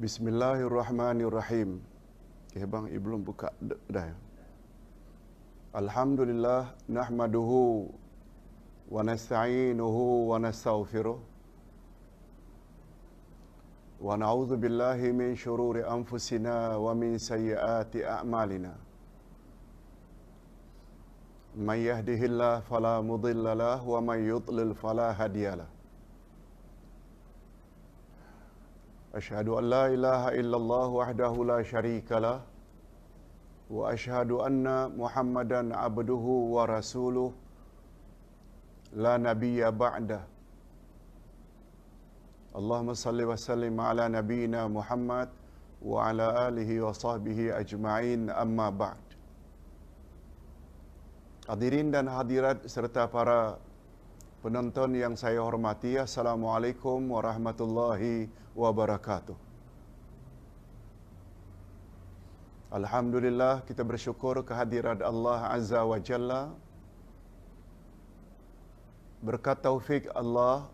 Bismillahirrahmanirrahim. Okay, bang, belum buka dah. Alhamdulillah nahmaduhu wa nasta'inuhu wa nastaghfiruh wa na'udzu billahi min shururi anfusina wa min sayyiati a'malina. Man yahdihillahu fala mudilla lahu wa man yudlil fala hadiyalah. Asyhadu an la ilaha illallah wahdahu la syarika lah wa asyhadu anna Muhammadan abduhu wa rasuluh la nabiyya ba'dah. Allahumma salli wa sallim ala nabiyyina Muhammad wa ala alihi wa sahbihi ajma'in, amma ba'd. Hadirin dan hadirat serta para penonton yang saya hormati, Assalamualaikum warahmatullahi wabarakatuh. Alhamdulillah, kita bersyukur kehadirat Allah Azza wa Jalla. Berkat taufik Allah,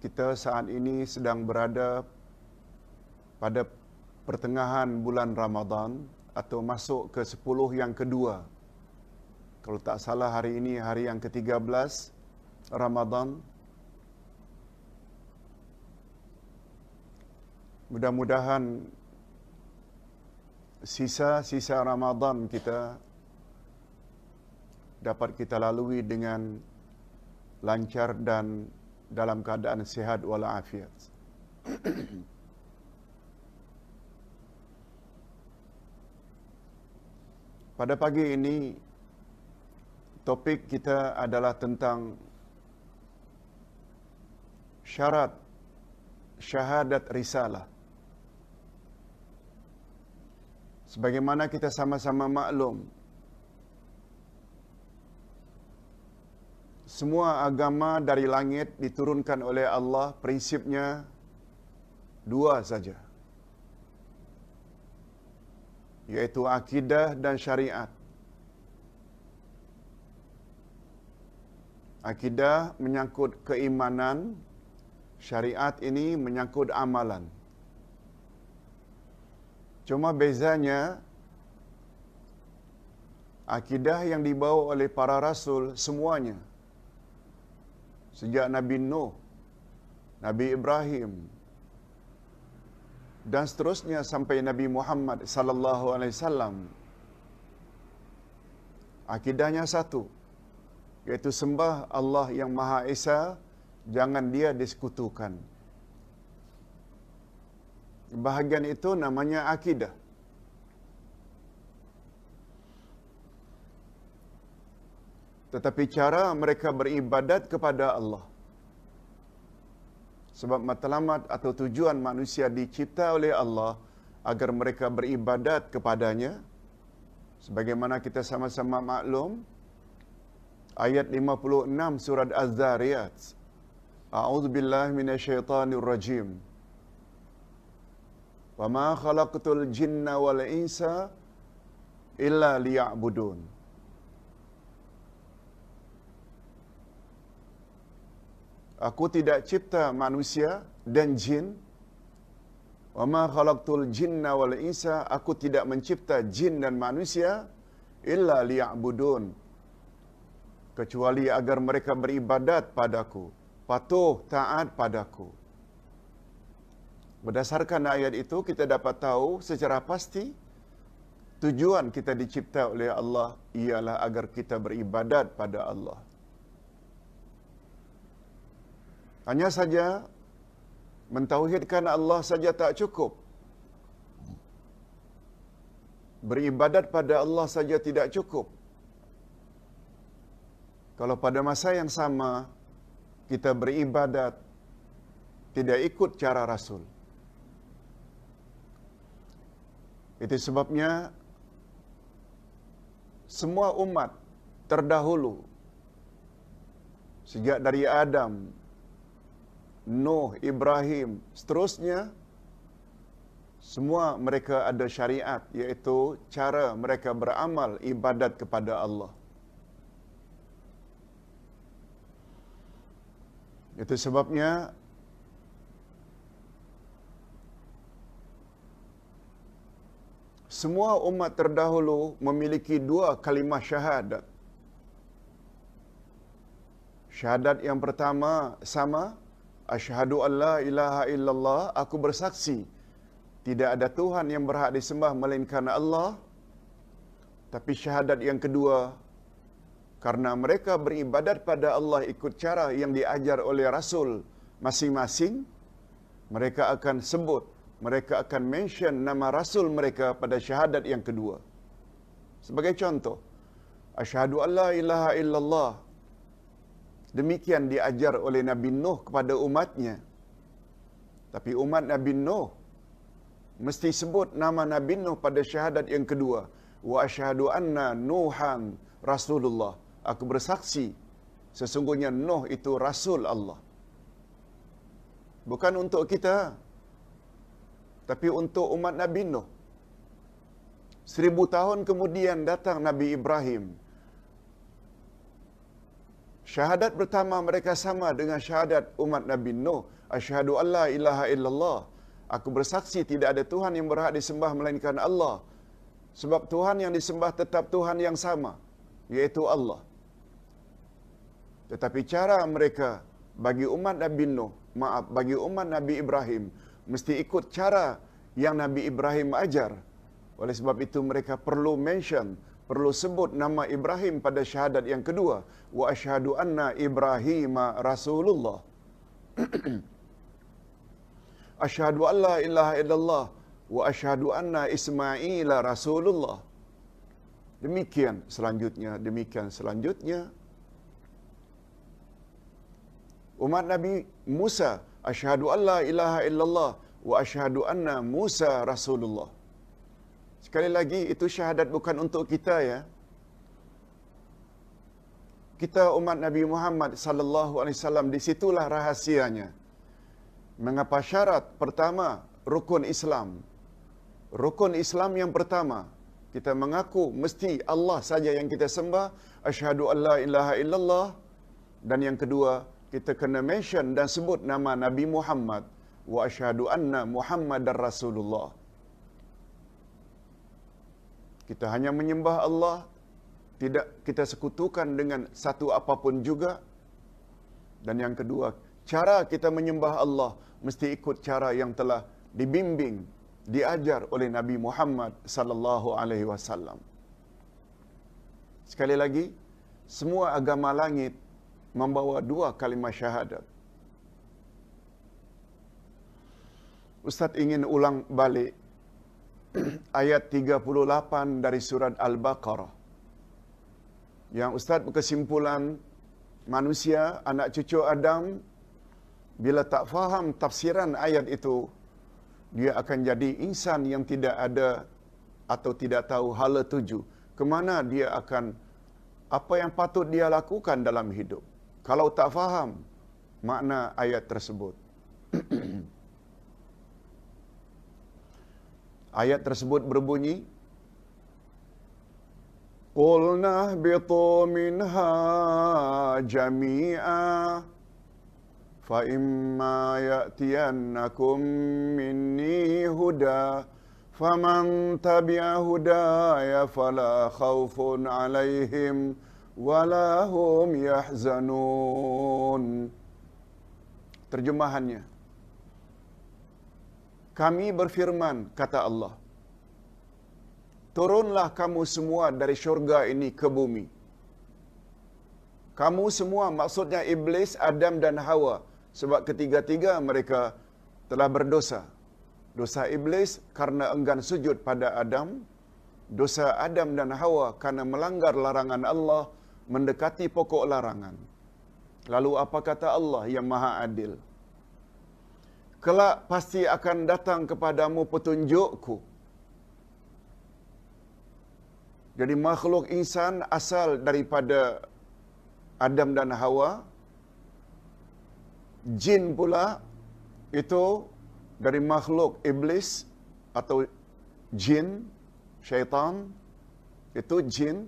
kita saat ini sedang berada pada pertengahan bulan Ramadan atau masuk ke 10 yang kedua. Kalau tak salah hari ini hari yang ke-13 Ramadan. Mudah-mudahan sisa-sisa Ramadan kita dapat kita lalui dengan lancar dan dalam keadaan sihat walafiat. Pada pagi ini topik kita adalah tentang syarat syahadat risalah. Sebagaimana kita sama-sama maklum, semua agama dari langit diturunkan oleh Allah prinsipnya dua saja, yaitu akidah dan syariat. Akidah menyangkut keimanan, syariat ini menyangkut amalan. Cuma bezanya, akidah yang dibawa oleh para rasul semuanya, sejak Nabi Nuh, Nabi Ibrahim, dan seterusnya sampai Nabi Muhammad sallallahu alaihi wasallam, akidahnya satu, yaitu sembah Allah yang Maha Esa, jangan dia disekutukan. Bahagian itu namanya akidah. Tetapi cara mereka beribadat kepada Allah, sebab matlamat atau tujuan manusia dicipta oleh Allah agar mereka beribadat kepadanya. Sebagaimana kita sama-sama maklum, ayat 56 surat Az-Zariyat. A'udzubillahi minasyaitonirrajim. Wa ma khalaqtul jinna wal insa illa liya'budun. Aku tidak cipta manusia dan jin. Wa ma khalaqtul jinna wal insa, aku tidak mencipta jin dan manusia illa liya'budun, kecuali agar mereka beribadat padaku, patuh taat padaku. Berdasarkan ayat itu kita dapat tahu secara pasti tujuan kita dicipta oleh Allah ialah agar kita beribadat pada Allah. Hanya saja mentauhidkan Allah saja tak cukup. Beribadat pada Allah saja tidak cukup. Kalau pada masa yang sama kita beribadat tidak ikut cara Rasul. Itu sebabnya semua umat terdahulu, sejak dari Adam, Nuh, Ibrahim, seterusnya, semua mereka ada syariat, iaitu cara mereka beramal ibadat kepada Allah. Itu sebabnya semua umat terdahulu memiliki dua kalimah syahadat. Syahadat yang pertama sama, asyhadu an la ilaha illallah, aku bersaksi tidak ada Tuhan yang berhak disembah melainkan Allah. Tapi syahadat yang kedua, karena mereka beribadat pada Allah ikut cara yang diajar oleh Rasul masing-masing, mereka akan sebut, mereka akan mention nama Rasul mereka pada syahadat yang kedua. Sebagai contoh, asyhadu an la ilaha illallah, demikian diajar oleh Nabi Nuh kepada umatnya. Tapi umat Nabi Nuh mesti sebut nama Nabi Nuh pada syahadat yang kedua. Wa asyhadu anna Nuhan Rasulullah. Aku bersaksi sesungguhnya Nuh itu Rasul Allah. Bukan untuk kita, tapi untuk umat Nabi Nuh. 1000 tahun kemudian datang Nabi Ibrahim. Syahadat pertama mereka sama dengan syahadat umat Nabi Nuh. Asyhadu an la ilaha illallah. Aku bersaksi tidak ada Tuhan yang berhak disembah melainkan Allah. Sebab Tuhan yang disembah tetap Tuhan yang sama, yaitu Allah. Tetapi cara mereka bagi umat Nabi Nuh, bagi umat Nabi Ibrahim, mesti ikut cara yang Nabi Ibrahim ajar. Oleh sebab itu mereka perlu mention, perlu sebut nama Ibrahim pada syahadat yang kedua. Wa asyhadu anna Ibrahim Rasulullah. Asyhadu an la ilaha illallah wa asyhadu anna Ismail Rasulullah. Demikian selanjutnya. Umat Nabi Musa, asyhadu an la ilaha illallah wa asyhadu anna Musa Rasulullah. Sekali lagi, itu syahadat bukan untuk kita ya. Kita umat Nabi Muhammad sallallahu alaihi wasallam, di situlah rahasianya. Mengapa syarat pertama rukun Islam? Rukun Islam yang pertama, kita mengaku mesti Allah saja yang kita sembah, asyhadu an la ilaha illallah. Dan yang kedua, kita kena mention dan sebut nama Nabi Muhammad, wa asyhadu anna Muhammadar Rasulullah. Kita hanya menyembah Allah, tidak kita sekutukan dengan satu apapun juga. Dan yang kedua, cara kita menyembah Allah mesti ikut cara yang telah dibimbing, diajar oleh Nabi Muhammad sallallahu alaihi wasallam. Sekali lagi, semua agama langit membawa dua kalimah syahadat. Ustaz ingin ulang balik ayat 38 dari surat Al-Baqarah. Yang Ustaz berkesimpulan, manusia, anak cucu Adam, bila tak faham tafsiran ayat itu, dia akan jadi insan yang tidak ada atau tidak tahu hala tuju. Kemana dia akan, apa yang patut dia lakukan dalam hidup. Kalau tak faham makna ayat tersebut. Ayat tersebut berbunyi, Qulna bitu minha jami'a fa imma ya'tiyannakum minni huda faman tabi'a hudaya fala khawfun 'alaihim wala hum yahzanun. Terjemahannya, kami berfirman, kata Allah, turunlah kamu semua dari syurga ini ke bumi. Kamu semua, maksudnya Iblis, Adam dan Hawa. Sebab ketiga-tiga mereka telah berdosa. Dosa Iblis karena enggan sujud pada Adam. Dosa Adam dan Hawa karena melanggar larangan Allah, mendekati pokok larangan. Lalu apa kata Allah yang maha adil? Kelak pasti akan datang kepadamu petunjukku. Jadi makhluk insan asal daripada Adam dan Hawa. Jin pula itu dari makhluk iblis atau jin, syaitan, itu jin.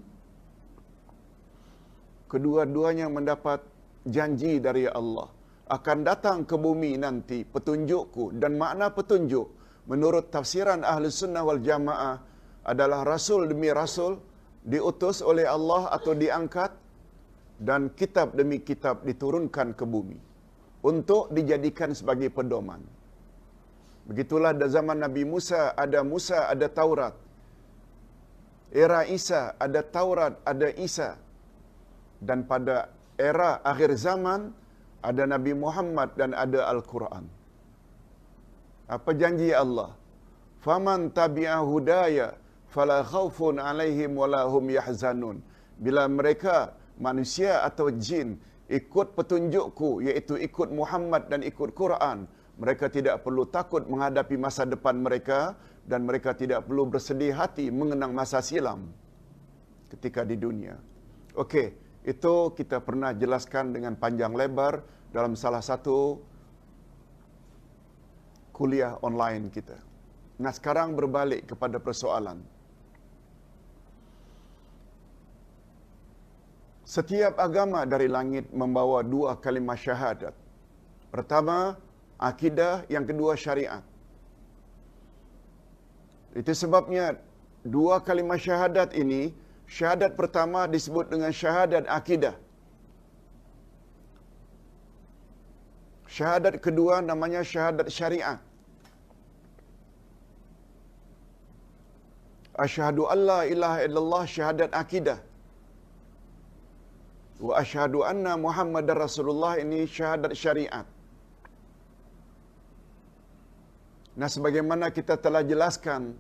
Kedua-duanya mendapat janji dari Allah. Akan datang ke bumi nanti petunjukku. Dan makna petunjuk menurut tafsiran Ahlus Sunnah wal Jamaah adalah rasul demi rasul, diutus oleh Allah atau diangkat, dan kitab demi kitab diturunkan ke bumi untuk dijadikan sebagai pedoman. Begitulah di zaman Nabi Musa, ada Taurat. Era Isa, ada Taurat, ada Isa. Dan pada era akhir zaman, ada Nabi Muhammad dan ada Al-Quran. Apa janji Allah? Faman tabi'a hudaya fala khaufun alaihim wala hum yahzanun. Bila mereka manusia atau jin ikut petunjukku, iaitu ikut Muhammad dan ikut Quran, mereka tidak perlu takut menghadapi masa depan mereka, dan mereka tidak perlu bersedih hati mengenang masa silam ketika di dunia. Okey, itu kita pernah jelaskan dengan panjang lebar dalam salah satu kuliah online kita. Nah, sekarang berbalik kepada persoalan. Setiap agama dari langit membawa dua kalimah syahadat. Pertama, akidah, yang kedua syariat. Itu sebabnya dua kalimah syahadat ini, syahadat pertama disebut dengan syahadat akidah. Syahadat kedua namanya syahadat syariat. Asyhadu an la ilaha illallah, syahadat akidah. Wa asyhadu anna Muhammadar Rasulullah, ini syahadat syariat. Nah, sebagaimana kita telah jelaskan,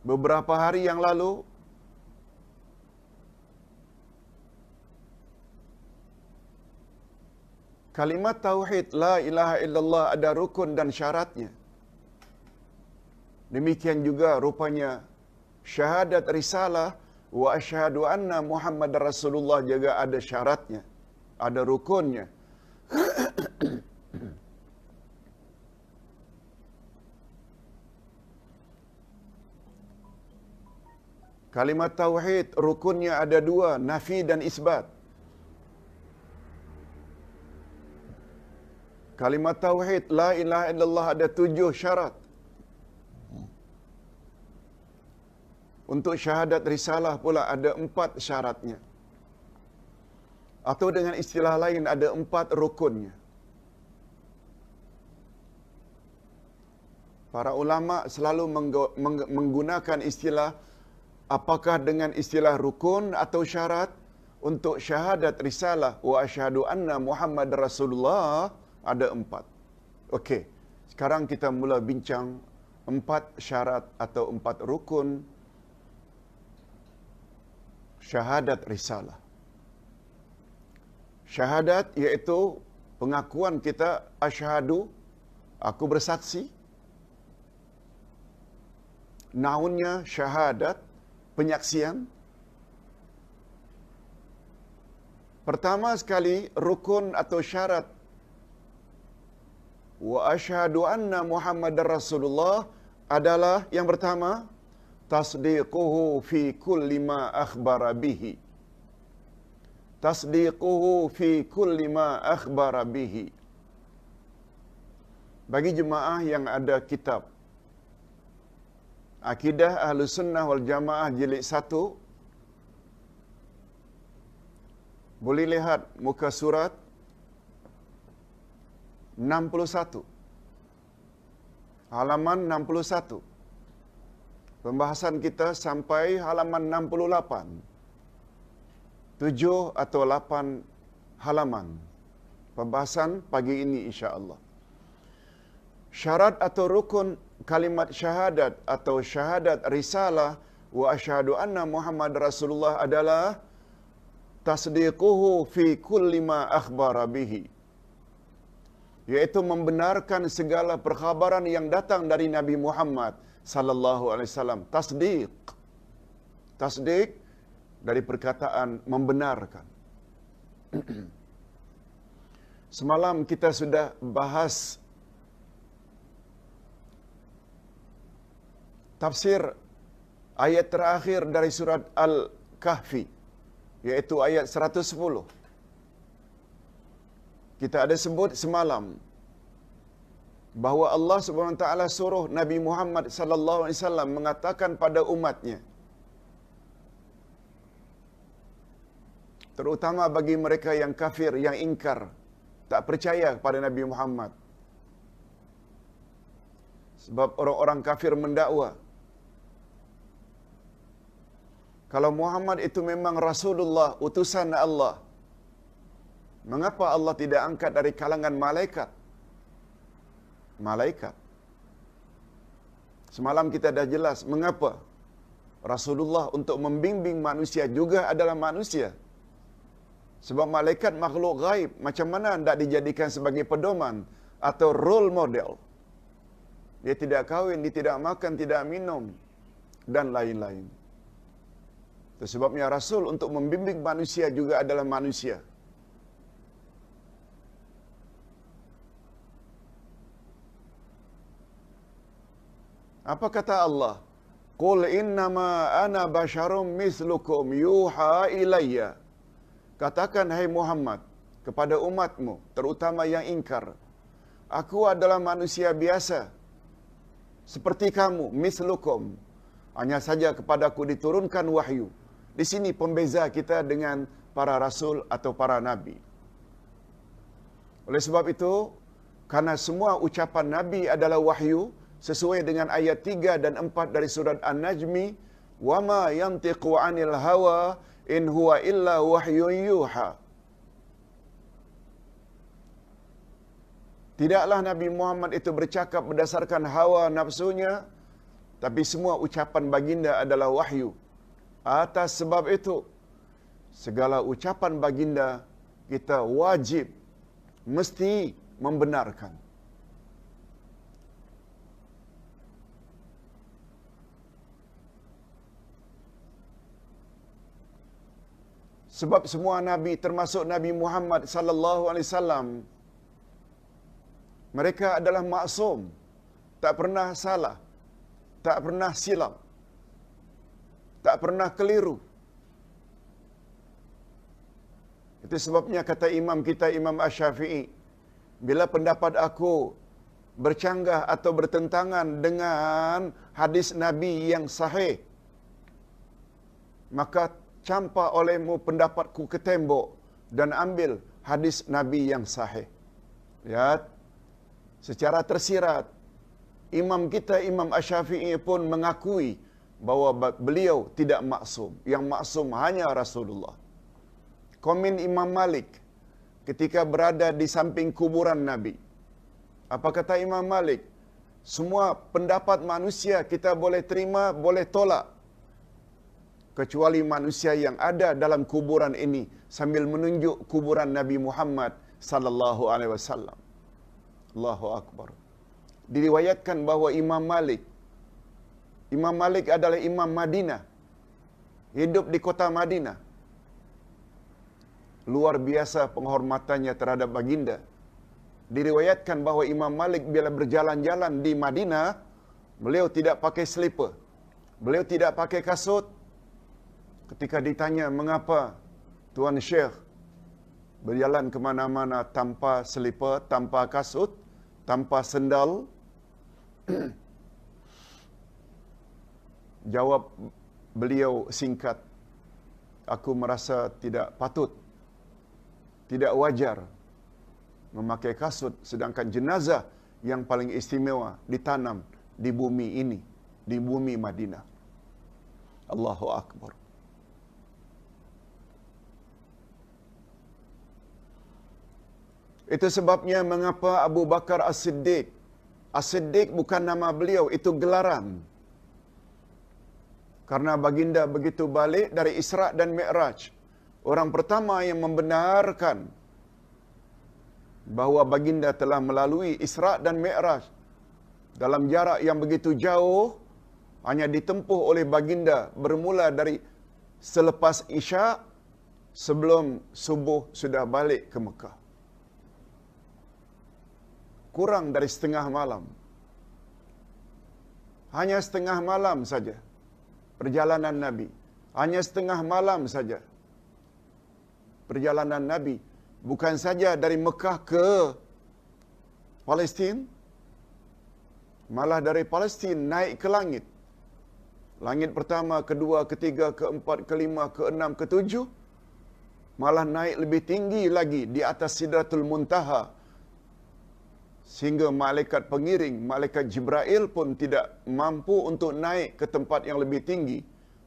beberapa hari yang lalu, kalimat tauhid la ilaha illallah ada rukun dan syaratnya. Demikian juga rupanya syahadat risalah wa asyhadu anna Muhammadar Rasulullah juga ada syaratnya, ada rukunnya. Kalimat tauhid rukunnya ada dua, nafi dan isbat. Kalimat tauhid la ilaha illallah ada 7 syarat. Untuk syahadat risalah pula ada 4 syaratnya. Atau dengan istilah lain ada 4 rukunnya. Para ulama selalu menggunakan istilah, apakah dengan istilah rukun atau syarat. Untuk syahadat risalah wa asyhadu anna Muhammad Rasulullah ada 4. Okey, sekarang kita mula bincang 4 syarat atau 4 rukun syahadat risalah. Syahadat iaitu pengakuan kita, asyhadu, aku bersaksi. Naunnya syahadat, penyaksian. Pertama sekali, rukun atau syarat wa asyhadu anna Muhammadar Rasulullah adalah yang pertama, tasdiquhu fi kulli ma akhbara bihi. Tasdiquhu fi kulli ma akhbara bihi. Bagi jemaah yang ada kitab Akidah Ahlus Sunnah wal Jamaah jilid 1, boleh lihat muka surat 61. Halaman 61. Pembahasan kita sampai halaman 68. 7 atau 8 halaman. Pembahasan pagi ini insya-Allah. Syarat atau rukun kalimat syahadat atau syahadat risalah wa asyhadu anna Muhammad Rasulullah adalah tasdiquhu fi kulli ma akhbara bihi, yaitu membenarkan segala perkhabaran yang datang dari Nabi Muhammad sallallahu alaihi wasallam. Tasdik dari perkataan membenarkan. Semalam kita sudah bahas tafsir ayat terakhir dari surat Al-Kahfi, yaitu ayat 110. Kita ada sebut semalam, bahawa Allah Subhanahu Wa Taala suruh Nabi Muhammad sallallahu alaihi wasallam mengatakan pada umatnya, terutama bagi mereka yang kafir, yang ingkar, tak percaya kepada Nabi Muhammad. Sebab orang-orang kafir mendakwa, kalau Muhammad itu memang Rasulullah, utusan Allah, mengapa Allah tidak angkat dari kalangan malaikat? Malaikat. Semalam kita dah jelas mengapa Rasulullah untuk membimbing manusia juga adalah manusia. Sebab malaikat makhluk gaib, macam mana hendak dijadikan sebagai pedoman atau role model? Dia tidak kahwin, dia tidak makan, tidak minum, dan lain-lain. Itu sebabnya Rasul untuk membimbing manusia juga adalah manusia. Apa kata Allah? Qul innama ana basyarum mislukum yuha ilayya. Katakan, hai Muhammad, kepada umatmu, terutama yang ingkar, aku adalah manusia biasa, seperti kamu, mislukum. Hanya saja kepadaku diturunkan wahyu. Di sini pembeza kita dengan para rasul atau para nabi. Oleh sebab itu, karena semua ucapan nabi adalah wahyu, sesuai dengan ayat 3 dan 4 dari surat An-Najmi, وَمَا يَنْتِقُ عَنِ الْهَوَى إِنْ هُوَ إِلَّا وَحْيٌ يُوحَى. Tidaklah Nabi Muhammad itu bercakap berdasarkan hawa nafsunya, tapi semua ucapan baginda adalah wahyu. Atas sebab itu, segala ucapan baginda kita wajib, mesti membenarkan. Sebab semua nabi termasuk Nabi Muhammad sallallahu alaihi wasallam, mereka adalah maksum, tak pernah salah, tak pernah silap, tak pernah keliru. Itu sebabnya kata imam kita, Imam Asy-Syafi'i, bila pendapat aku bercanggah atau bertentangan dengan hadis Nabi yang sahih, maka campak olehmu pendapatku ke tembok dan ambil hadis Nabi yang sahih. Lihat, secara tersirat, imam kita, Imam Asy-Syafi'i pun mengakui bahawa beliau tidak maksum. Yang maksum hanya Rasulullah. Komen Imam Malik ketika berada di samping kuburan Nabi. Apa kata Imam Malik? Semua pendapat manusia kita boleh terima, boleh tolak, kecuali manusia yang ada dalam kuburan ini, sambil menunjuk kuburan Nabi Muhammad sallallahu alaihi wasallam. Allahu akbar. Diriwayatkan bahawa Imam Malik adalah Imam Madinah, hidup di kota Madinah. Luar biasa penghormatannya terhadap baginda. Diriwayatkan bahawa Imam Malik bila berjalan-jalan di Madinah, beliau tidak pakai slipper, beliau tidak pakai kasut. Ketika ditanya mengapa Tuan Syekh berjalan ke mana-mana tanpa selipar, tanpa kasut, tanpa sendal, jawab beliau singkat, aku merasa tidak patut, tidak wajar memakai kasut, sedangkan jenazah yang paling istimewa ditanam di bumi ini, di bumi Madinah. Allahu akbar. Itu sebabnya mengapa Abu Bakar As-Siddiq, As-Siddiq bukan nama beliau, itu gelaran. Karena baginda begitu balik dari Isra dan Mi'raj, orang pertama yang membenarkan bahawa baginda telah melalui Isra dan Mi'raj dalam jarak yang begitu jauh, hanya ditempuh oleh baginda bermula dari selepas Isya, sebelum subuh sudah balik ke Mekah. Kurang dari setengah malam. Hanya setengah malam saja perjalanan Nabi. Hanya setengah malam saja perjalanan Nabi. Bukan saja dari Mekah ke Palestin, malah dari Palestin naik ke langit. Langit pertama, kedua, ketiga, keempat, kelima, keenam, ketujuh, malah naik lebih tinggi lagi di atas Sidratul Muntaha. Sehingga malaikat pengiring, malaikat Jibril pun tidak mampu untuk naik ke tempat yang lebih tinggi.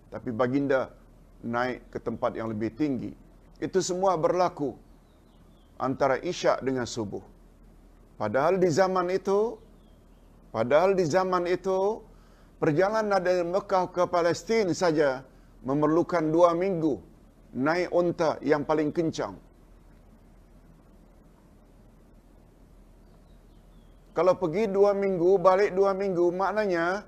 Tapi baginda naik ke tempat yang lebih tinggi. Itu semua berlaku antara Isyak dengan subuh. Padahal di zaman itu, perjalanan dari Mekah ke Palestin saja memerlukan 2 minggu naik unta yang paling kencang. Kalau pergi 2 minggu, balik 2 minggu, maknanya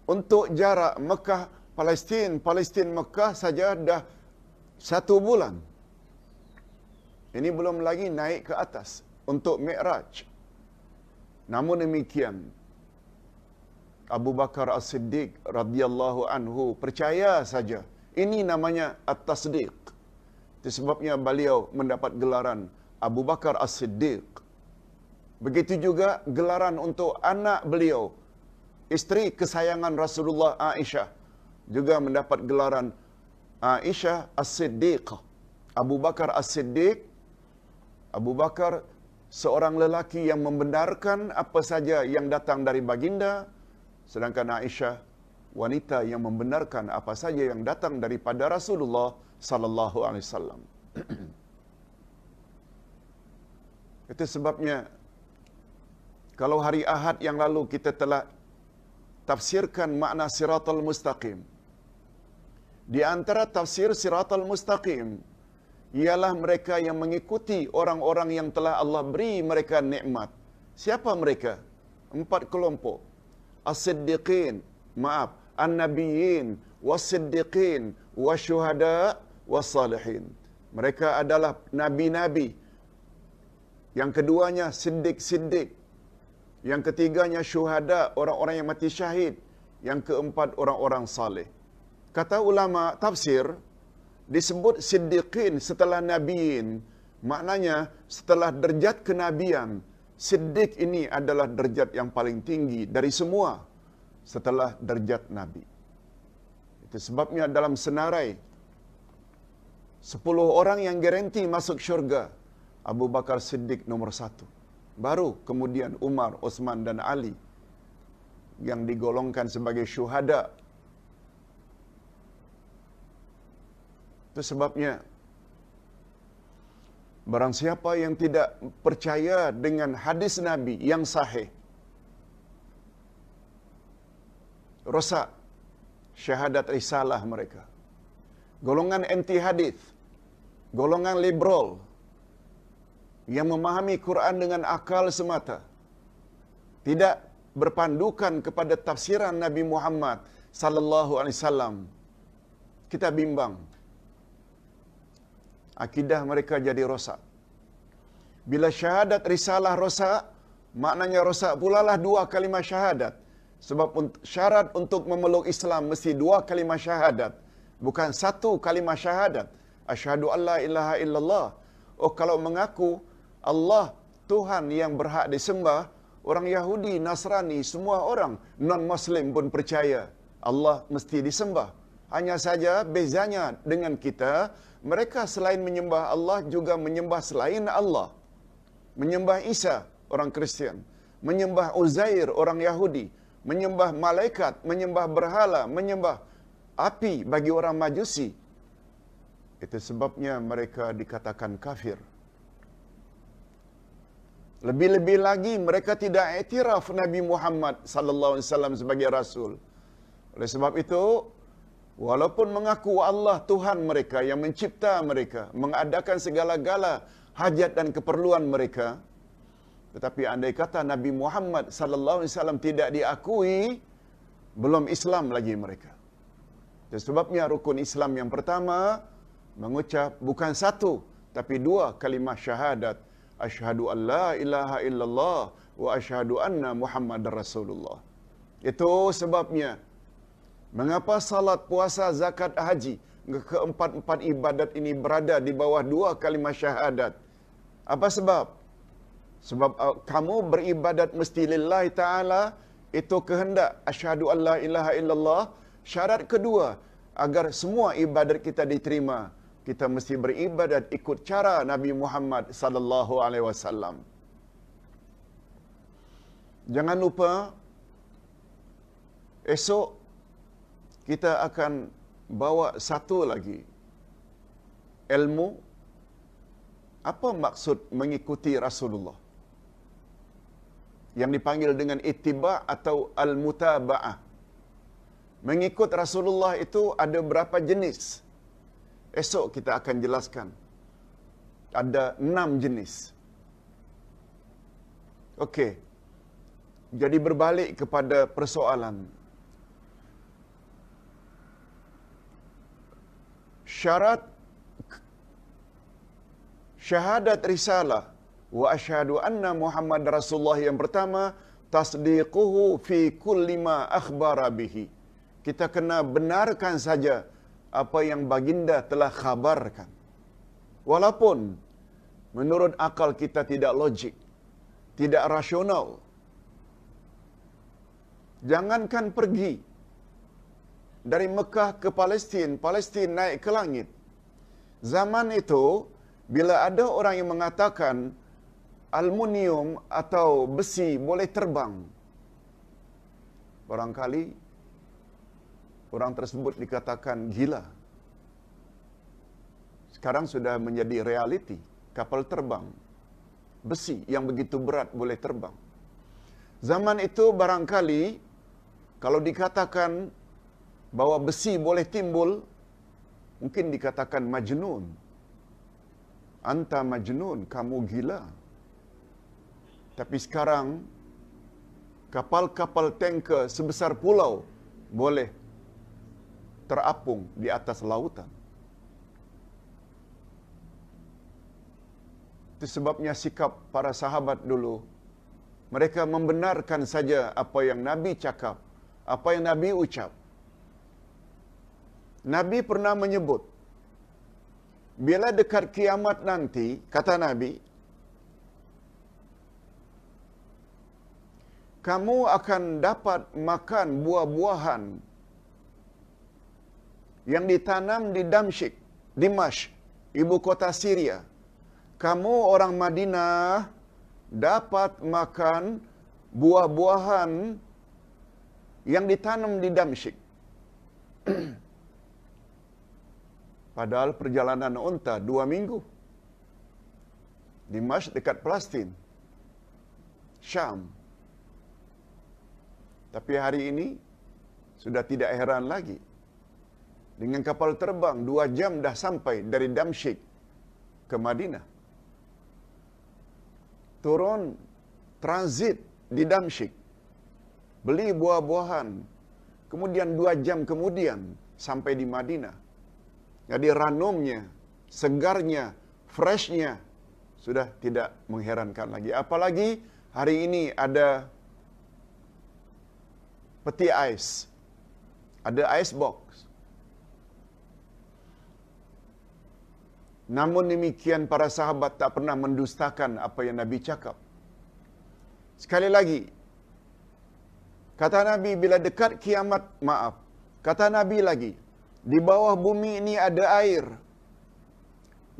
untuk jarak Mekah Palestin, Palestin Mekah saja dah 1 bulan. Ini belum lagi naik ke atas untuk Mi'raj. Namun demikian, Abu Bakar As-Siddiq radhiyallahu anhu percaya saja. Ini namanya At-Tasdiq. Itu sebabnya beliau mendapat gelaran Abu Bakar As-Siddiq. Begitu juga gelaran untuk anak beliau, isteri kesayangan Rasulullah Aisyah, juga mendapat gelaran Aisyah As-Siddiqah. Abu Bakar As-Siddiq, Abu Bakar seorang lelaki yang membenarkan apa saja yang datang dari baginda, sedangkan Aisyah wanita yang membenarkan apa saja yang datang daripada Rasulullah sallallahu alaihi wasallam. Itu sebabnya kalau hari Ahad yang lalu kita telah tafsirkan makna Siratal Mustaqim. Di antara tafsir Siratal Mustaqim ialah mereka yang mengikuti orang-orang yang telah Allah beri mereka nikmat. Siapa mereka? 4 kelompok. As-Siddiqin, An-Nabiyyin, Was-Siddiqin, Was-Syuhada, Was-Salihin. Mereka adalah nabi-nabi. Yang keduanya Siddiq. Yang ketiganya syuhada, orang-orang yang mati syahid. Yang keempat orang-orang saleh. Kata ulama tafsir, disebut Siddiqin setelah Nabiin. Maknanya setelah derajat kenabian, Siddiq ini adalah derajat yang paling tinggi dari semua setelah derajat Nabi. Itu sebabnya dalam senarai 10 orang yang garanti masuk syurga, Abu Bakar Siddiq nomor 1. Baru kemudian Umar, Uthman dan Ali yang digolongkan sebagai syuhada. Itu sebabnya barang siapa yang tidak percaya dengan hadis Nabi yang sahih, rosak syahadat risalah mereka. Golongan anti hadis, golongan liberal yang memahami Quran dengan akal semata, tidak berpandukan kepada tafsiran Nabi Muhammad sallallahu alaihi wasallam. Kita bimbang. Akidah mereka jadi rosak. Bila syahadat risalah rosak, maknanya rosak pula lah 2 kalimah syahadat. Sebab syarat untuk memeluk Islam mesti 2 kalimah syahadat, bukan 1 kalimah syahadat. Asyhadu an la ilaha illallah. Oh, kalau mengaku Allah Tuhan yang berhak disembah, orang Yahudi, Nasrani, semua orang non-Muslim pun percaya Allah mesti disembah. Hanya saja bezanya dengan kita, mereka selain menyembah Allah juga menyembah selain Allah. Menyembah Isa, orang Kristian. Menyembah Uzair, orang Yahudi. Menyembah malaikat, menyembah berhala, menyembah api bagi orang Majusi. Itu sebabnya mereka dikatakan kafir. Lebih-lebih lagi mereka tidak iktiraf Nabi Muhammad sallallahu alaihi wasallam sebagai rasul. Oleh sebab itu, walaupun mengaku Allah Tuhan mereka yang mencipta mereka, mengadakan segala-gala hajat dan keperluan mereka, tetapi andai kata Nabi Muhammad sallallahu alaihi wasallam tidak diakui, belum Islam lagi mereka. Dan sebabnya rukun Islam yang pertama mengucap bukan 1 tapi 2 kalimah syahadat, asyhadu an la ilaha illallah wa asyhadu anna Muhammadar Rasulullah. Itu sebabnya mengapa salat, puasa, zakat, haji, keempat-empat ibadat ini berada di bawah 2 kalimah syahadat. Apa sebab? Sebab kamu beribadat mesti lillahi ta'ala itu kehendak asyhadu an la ilaha illallah. Syarat kedua, agar semua ibadat kita diterima, kita mesti beribadat ikut cara Nabi Muhammad sallallahu alaihi wasallam. Jangan lupa, esok kita akan bawa satu lagi ilmu. Apa maksud mengikuti Rasulullah? Yang dipanggil dengan ittiba' atau al-mutaba'ah. Mengikut Rasulullah itu ada berapa jenis? Esok kita akan jelaskan. Ada 6 jenis. Okey. Jadi berbalik kepada persoalan. Syarat syahadat risalah wa asyhadu anna Muhammad Rasulullah yang pertama, tasdiquhu fi kulli ma akhbara bihi. Kita kena benarkan saja apa yang baginda telah khabarkan. Walaupun menurut akal kita tidak logik, tidak rasional. Jangankan pergi dari Mekah ke Palestin, Palestin naik ke langit. Zaman itu, bila ada orang yang mengatakan aluminium atau besi boleh terbang, barangkali orang tersebut dikatakan gila. Sekarang sudah menjadi realiti. Kapal terbang, besi yang begitu berat boleh terbang. Zaman itu barangkali, kalau dikatakan bahwa besi boleh timbul, mungkin dikatakan majnun. Anta majnun, kamu gila. Tapi sekarang, kapal-kapal tanker sebesar pulau boleh terapung di atas lautan. Itu sebabnya sikap para sahabat dulu, mereka membenarkan saja apa yang Nabi cakap, apa yang Nabi ucap. Nabi pernah menyebut, bila dekat kiamat nanti, kata Nabi, kamu akan dapat makan buah-buahan yang ditanam di Dimashq, ibu kota Syria. Kamu orang Madinah dapat makan buah-buahan yang ditanam di Damsyik. Padahal perjalanan unta 2 minggu. Dimashq dekat Palestin, Syam. Tapi hari ini sudah tidak heran lagi. Dengan kapal terbang 2 jam dah sampai dari Damsyik ke Madinah. Turun transit di Damsyik, beli buah-buahan, kemudian 2 jam kemudian sampai di Madinah. Jadi ranumnya, segarnya, freshnya sudah tidak mengherankan lagi. Apalagi hari ini ada peti ais, ada ice box. Namun demikian para sahabat tak pernah mendustakan apa yang Nabi cakap. Sekali lagi, kata Nabi bila dekat kiamat, kata Nabi lagi, di bawah bumi ini ada air.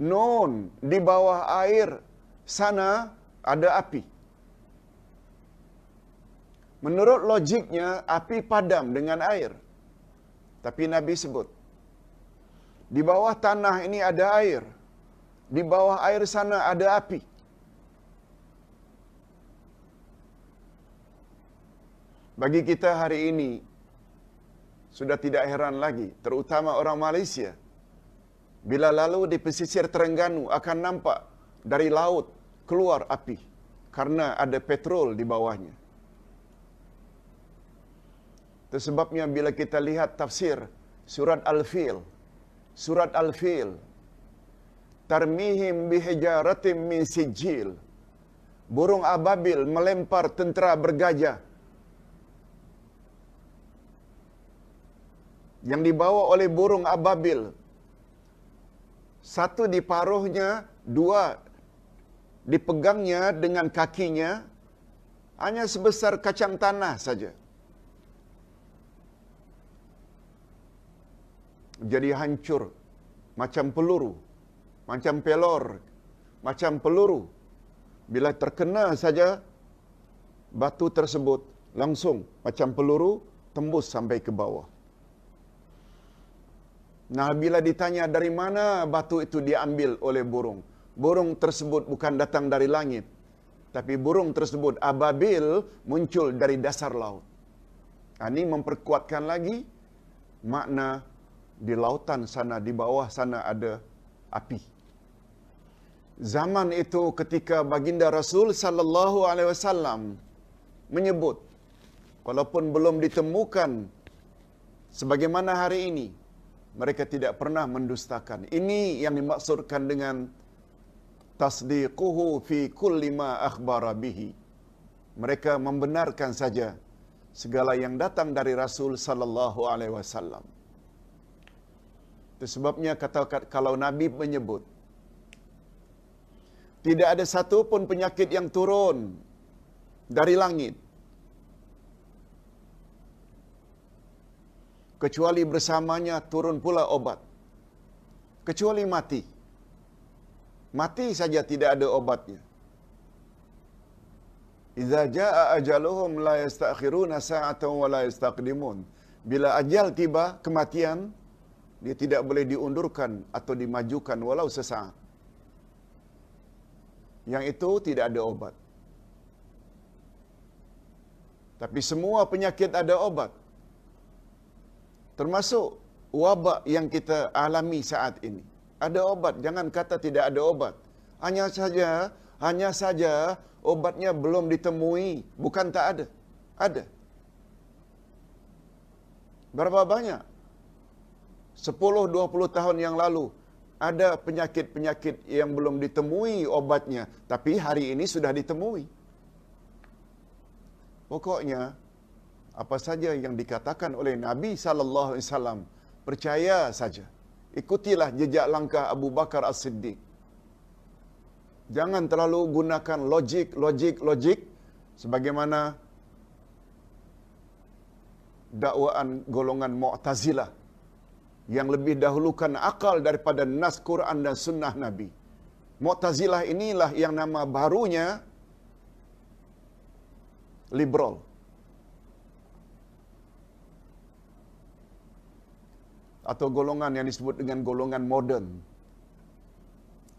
Non, di bawah air sana ada api. Menurut logiknya, api padam dengan air. Tapi Nabi sebut, di bawah tanah ini ada air. Di bawah air sana ada api. Bagi kita hari ini, sudah tidak heran lagi, terutama orang Malaysia, bila lalu di pesisir Terengganu akan nampak dari laut keluar api, karena ada petrol di bawahnya. Itu sebabnya bila kita lihat tafsir surat Al-Fil, tarmihim bihijaratim min sijil. Burung ababil melempar tentera bergajah. Yang dibawa oleh burung ababil, 1 di paruhnya, 2 dipegangnya dengan kakinya, hanya sebesar kacang tanah saja. Jadi hancur macam peluru, macam pelor, macam peluru. Bila terkena saja batu tersebut langsung macam peluru tembus sampai ke bawah. Nah, bila ditanya dari mana batu itu diambil oleh burung, burung tersebut bukan datang dari langit, tapi burung tersebut ababil muncul dari dasar laut. Ini memperkuatkan lagi makna di lautan sana, di bawah sana ada api. Zaman itu ketika baginda Rasul sallallahu alaihi wasallam menyebut, walaupun belum ditemukan sebagaimana hari ini, mereka tidak pernah mendustakan. Ini yang dimaksudkan dengan tasdiquhu fi kulli ma akhbara bihi. Mereka membenarkan saja segala yang datang dari Rasul sallallahu alaihi wasallam. Itu sebabnya kalau Nabi menyebut tidak ada satu pun penyakit yang turun dari langit kecuali bersamanya turun pula obat. Kecuali mati. Mati saja tidak ada obatnya. Idza jaa ajaluhum la yastakhiruna sa'atan wa la yastaqdimun. Bila ajal tiba, kematian, dia tidak boleh diundurkan atau dimajukan walau sesaat. Yang itu tidak ada obat. Tapi semua penyakit ada obat. Termasuk wabak yang kita alami saat ini. Ada obat, jangan kata tidak ada obat. Hanya saja obatnya belum ditemui, bukan tak ada. Ada. Berapa banyak? 10-20 tahun yang lalu ada penyakit-penyakit yang belum ditemui obatnya, tapi hari ini sudah ditemui. Pokoknya apa saja yang dikatakan oleh Nabi sallallahu alaihi wasallam, percaya saja. Ikutilah jejak langkah Abu Bakar As-Siddiq. Jangan terlalu gunakan logik sebagaimana dakwaan golongan Mu'tazilah yang lebih dahulukan akal daripada nas Quran dan sunnah Nabi. Mu'tazilah inilah yang nama barunya liberal. Atau golongan yang disebut dengan golongan moden.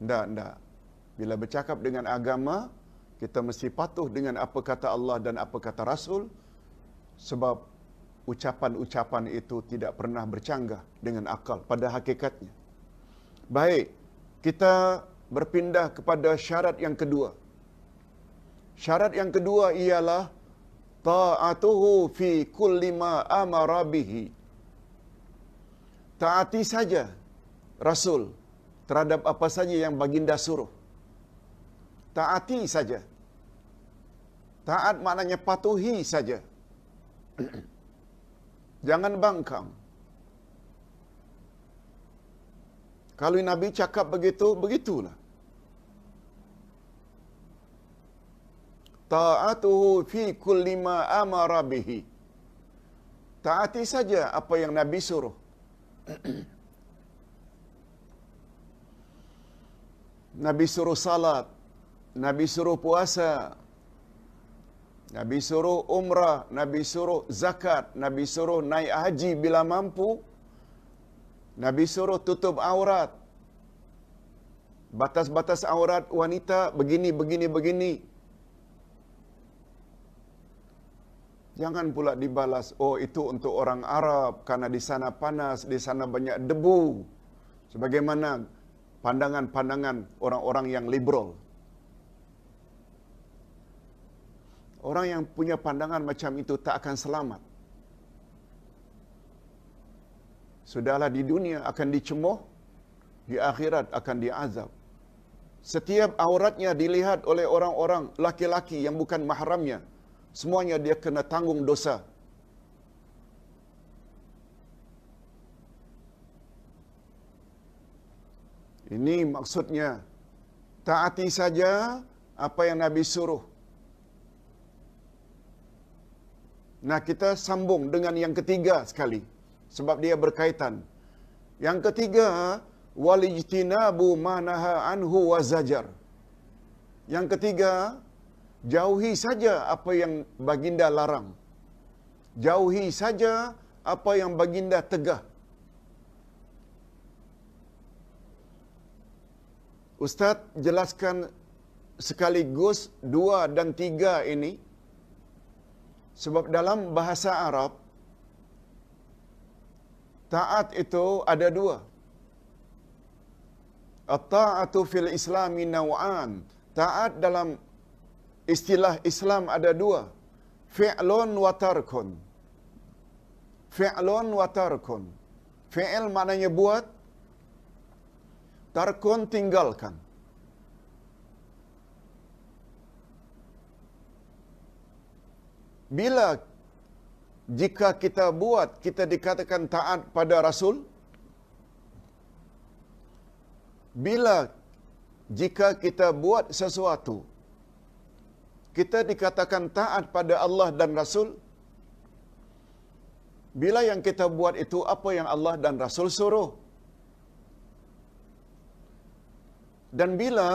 Tidak. Bila bercakap dengan agama, kita mesti patuh dengan apa kata Allah dan apa kata Rasul, sebab ucapan-ucapan itu tidak pernah bercanggah dengan akal pada hakikatnya. Baik, kita berpindah kepada syarat yang kedua. Syarat yang kedua ialah ta'atuhu fi kulli ma amara bihi. Taati saja Rasul terhadap apa saja yang baginda suruh. Taati saja. Taat maknanya patuhi saja. Jangan bangkang. Kalau Nabi cakap begitu, begitulah. Ta'atuhu fi kulli ma amara bihi. Taati saja apa yang Nabi suruh. Nabi suruh salat, Nabi suruh puasa, Nabi suruh umrah, Nabi suruh zakat, Nabi suruh naik haji bila mampu, Nabi suruh tutup aurat, batas-batas aurat wanita begini. Jangan pula dibalas, oh itu untuk orang Arab, karena di sana panas, di sana banyak debu. Sebagaimana pandangan-pandangan orang-orang yang liberal. Orang yang punya pandangan macam itu tak akan selamat. Sudahlah di dunia akan dicemoh, di akhirat akan diazab. Setiap auratnya dilihat oleh orang-orang laki-laki yang bukan mahramnya, semuanya dia kena tanggung dosa. Ini maksudnya, taati saja apa yang Nabi suruh. Nah, kita sambung dengan yang ketiga sekali sebab dia berkaitan. Yang ketiga, walijtinabu ma naha anhu wa zajar. Yang ketiga, jauhi saja apa yang baginda larang. Jauhi saja apa yang baginda tegah. Ustaz jelaskan sekaligus 2 dan 3 ini sebab dalam bahasa Arab taat itu ada 2. At-ta'atu fil Islami naw'an. Taat dalam istilah Islam ada 2. Fi'lun wa tarkun. Fi'lun wa tarkun. Fi'il maknanya buat, tarkun tinggalkan. Bila jika kita buat, kita dikatakan taat pada Rasul. Bila jika kita buat sesuatu, kita dikatakan taat pada Allah dan Rasul. Bila yang kita buat itu apa yang Allah dan Rasul suruh. Dan bila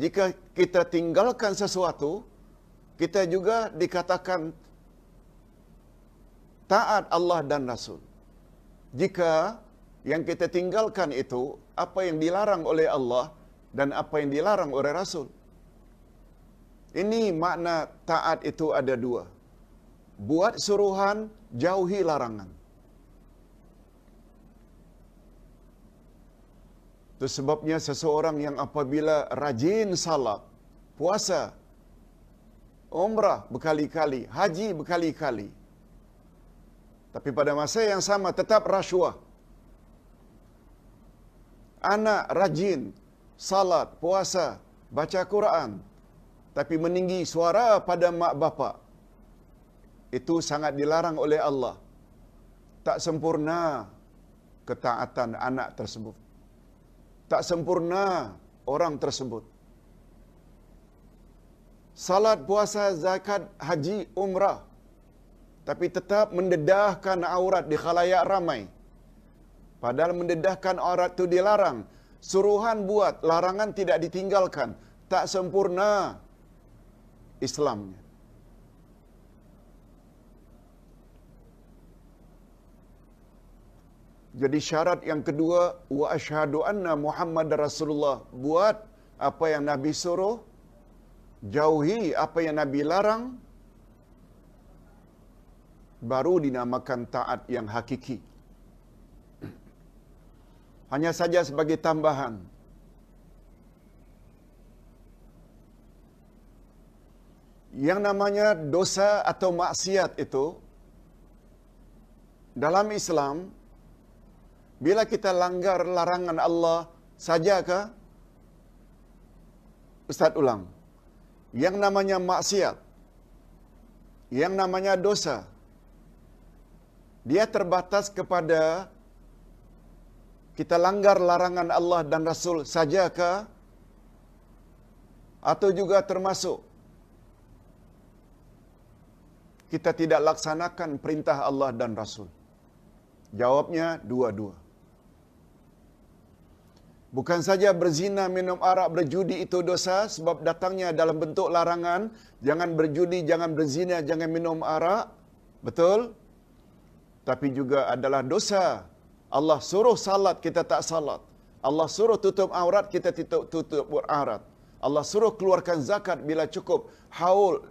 jika kita tinggalkan sesuatu, kita juga dikatakan taat Allah dan Rasul. Jika yang kita tinggalkan itu apa yang dilarang oleh Allah dan apa yang dilarang oleh Rasul. Ini makna taat itu ada 2. Buat suruhan, jauhi larangan. Itu sebabnya seseorang yang apabila rajin salat, puasa, umrah berkali-kali, haji berkali-kali, tapi pada masa yang sama tetap rasuah. Anak rajin salat, puasa, baca Quran, tapi meninggi suara pada mak bapa, itu sangat dilarang oleh Allah. Tak sempurna ketaatan anak tersebut. Tak sempurna orang tersebut. Salat, puasa, zakat, haji, umrah, tapi tetap mendedahkan aurat di khalayak ramai. Padahal mendedahkan aurat itu dilarang. Suruhan buat, larangan tidak ditinggalkan. Tak sempurna Islamnya. Jadi syarat yang kedua, wa asyhadu anna Muhammad Rasulullah. Buat apa yang Nabi suruh, jauhi apa yang Nabi larang, baru dinamakan taat yang hakiki. Hanya saja sebagai tambahan, yang namanya dosa atau maksiat itu dalam Islam, bila kita langgar larangan Allah sajakah? Ustaz ulang. Yang namanya maksiat, yang namanya dosa, dia terbatas kepada kita langgar larangan Allah dan Rasul sajakah? Atau juga termasuk kita tidak laksanakan perintah Allah dan Rasul? Jawabnya dua-dua. Bukan saja berzina, minum arak, berjudi itu dosa sebab datangnya dalam bentuk larangan. Jangan berjudi, jangan berzina, jangan minum arak. Betul? Tapi juga adalah dosa. Allah suruh salat, kita tak salat. Allah suruh tutup aurat, kita tutup aurat. Allah suruh keluarkan zakat bila cukup haul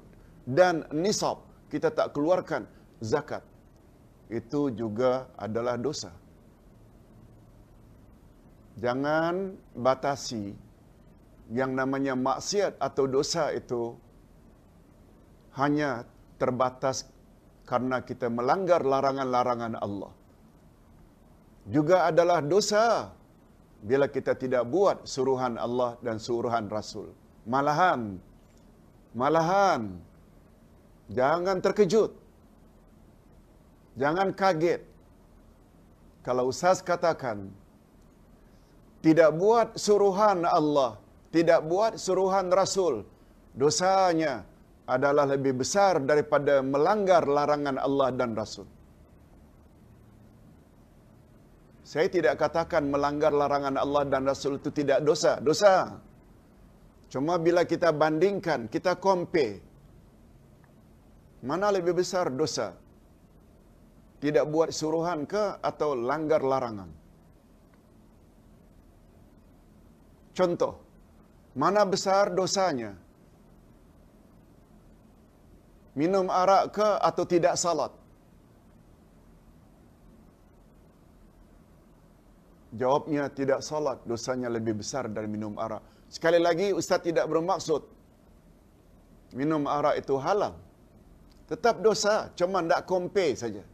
dan nisab, kita tak keluarkan zakat. Itu juga adalah dosa. Jangan batasi yang namanya maksiat atau dosa itu hanya terbatas karena kita melanggar larangan-larangan Allah. Juga adalah dosa bila kita tidak buat suruhan Allah dan suruhan Rasul. Malahan, jangan terkejut. Jangan kaget kalau Ustaz katakan tidak buat suruhan Allah, tidak buat suruhan Rasul, dosanya adalah lebih besar daripada melanggar larangan Allah dan Rasul. Saya tidak katakan melanggar larangan Allah dan Rasul itu tidak dosa. Dosa. Cuma bila kita bandingkan, kita compare, mana lebih besar dosa? Tidak buat suruhan ke atau langgar larangan? Contoh, mana besar dosanya? Minum arak ke atau tidak salat? Jawabnya tidak salat, dosanya lebih besar dari minum arak. Sekali lagi, Ustaz tidak bermaksud minum arak itu halal. Tetap dosa, cuma tidak compare saja.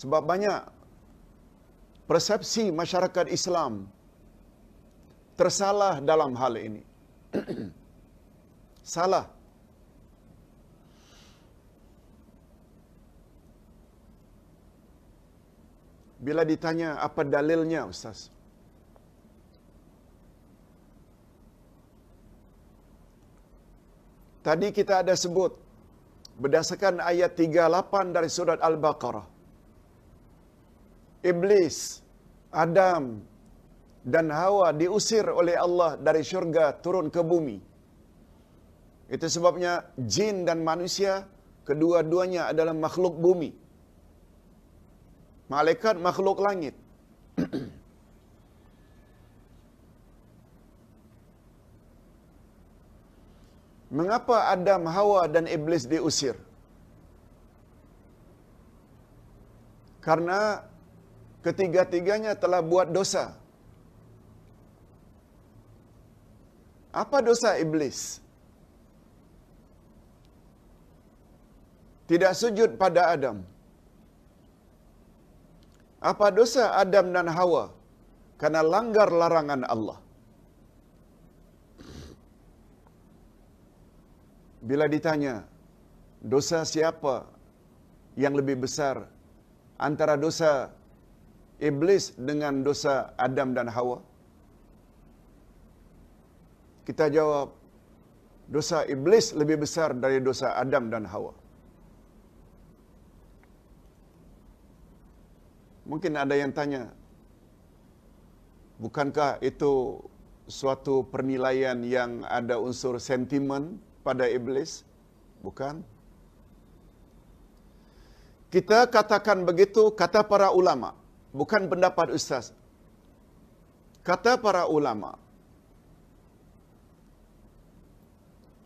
Sebab banyak persepsi masyarakat Islam tersalah dalam hal ini. Salah. Bila ditanya apa dalilnya, Ustaz? Tadi kita ada sebut berdasarkan ayat 38 dari surat Al-Baqarah. Iblis, Adam dan Hawa diusir oleh Allah dari syurga turun ke bumi. Itu sebabnya jin dan manusia kedua-duanya adalah makhluk bumi. Malaikat makhluk langit. Mengapa Adam, Hawa dan Iblis diusir? Karena ketiga-tiganya telah buat dosa. Apa dosa Iblis? Tidak sujud pada Adam. Apa dosa Adam dan Hawa? Karena langgar larangan Allah. Bila ditanya, dosa siapa yang lebih besar antara dosa Iblis dengan dosa Adam dan Hawa? Kita jawab, dosa Iblis lebih besar dari dosa Adam dan Hawa. Mungkin ada yang tanya, bukankah itu suatu pernilaian yang ada unsur sentimen pada Iblis? Bukan. Kita katakan begitu kata para ulama, bukan pendapat ustaz. Kata para ulama,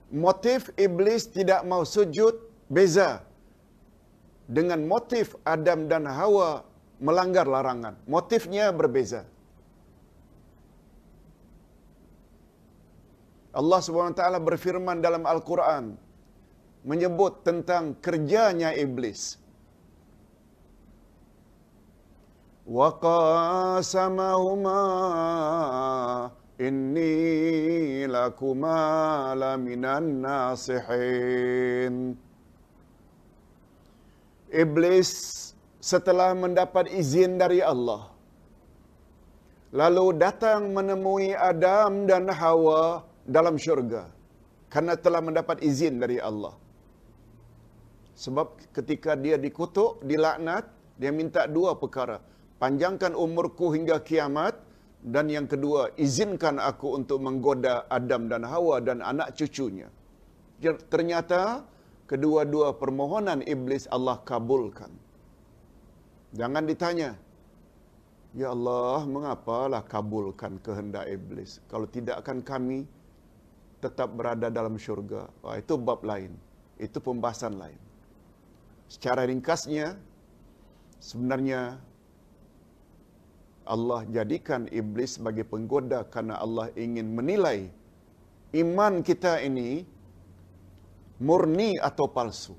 motif Iblis tidak mau sujud beza dengan motif Adam dan Hawa melanggar larangan. Motifnya berbeza. Allah SWT berfirman dalam Al-Quran menyebut tentang kerjanya Iblis. Wa qasamahuma inni lakuma laminan nasihin. Iblis setelah mendapat izin dari Allah, lalu datang menemui Adam dan Hawa dalam syurga, karena telah mendapat izin dari Allah. Sebab ketika dia dikutuk, dilaknat, dia minta dua perkara. Panjangkan umurku hingga kiamat, dan yang kedua, izinkan aku untuk menggoda Adam dan Hawa dan anak cucunya. Ternyata kedua-dua permohonan Iblis Allah kabulkan. Jangan ditanya, ya Allah, mengapalah kabulkan kehendak Iblis? Kalau tidak akan kami tetap berada dalam syurga. Wah, itu bab lain. Itu pembahasan lain. Secara ringkasnya, sebenarnya Allah jadikan Iblis sebagai penggoda karena Allah ingin menilai iman kita ini murni atau palsu.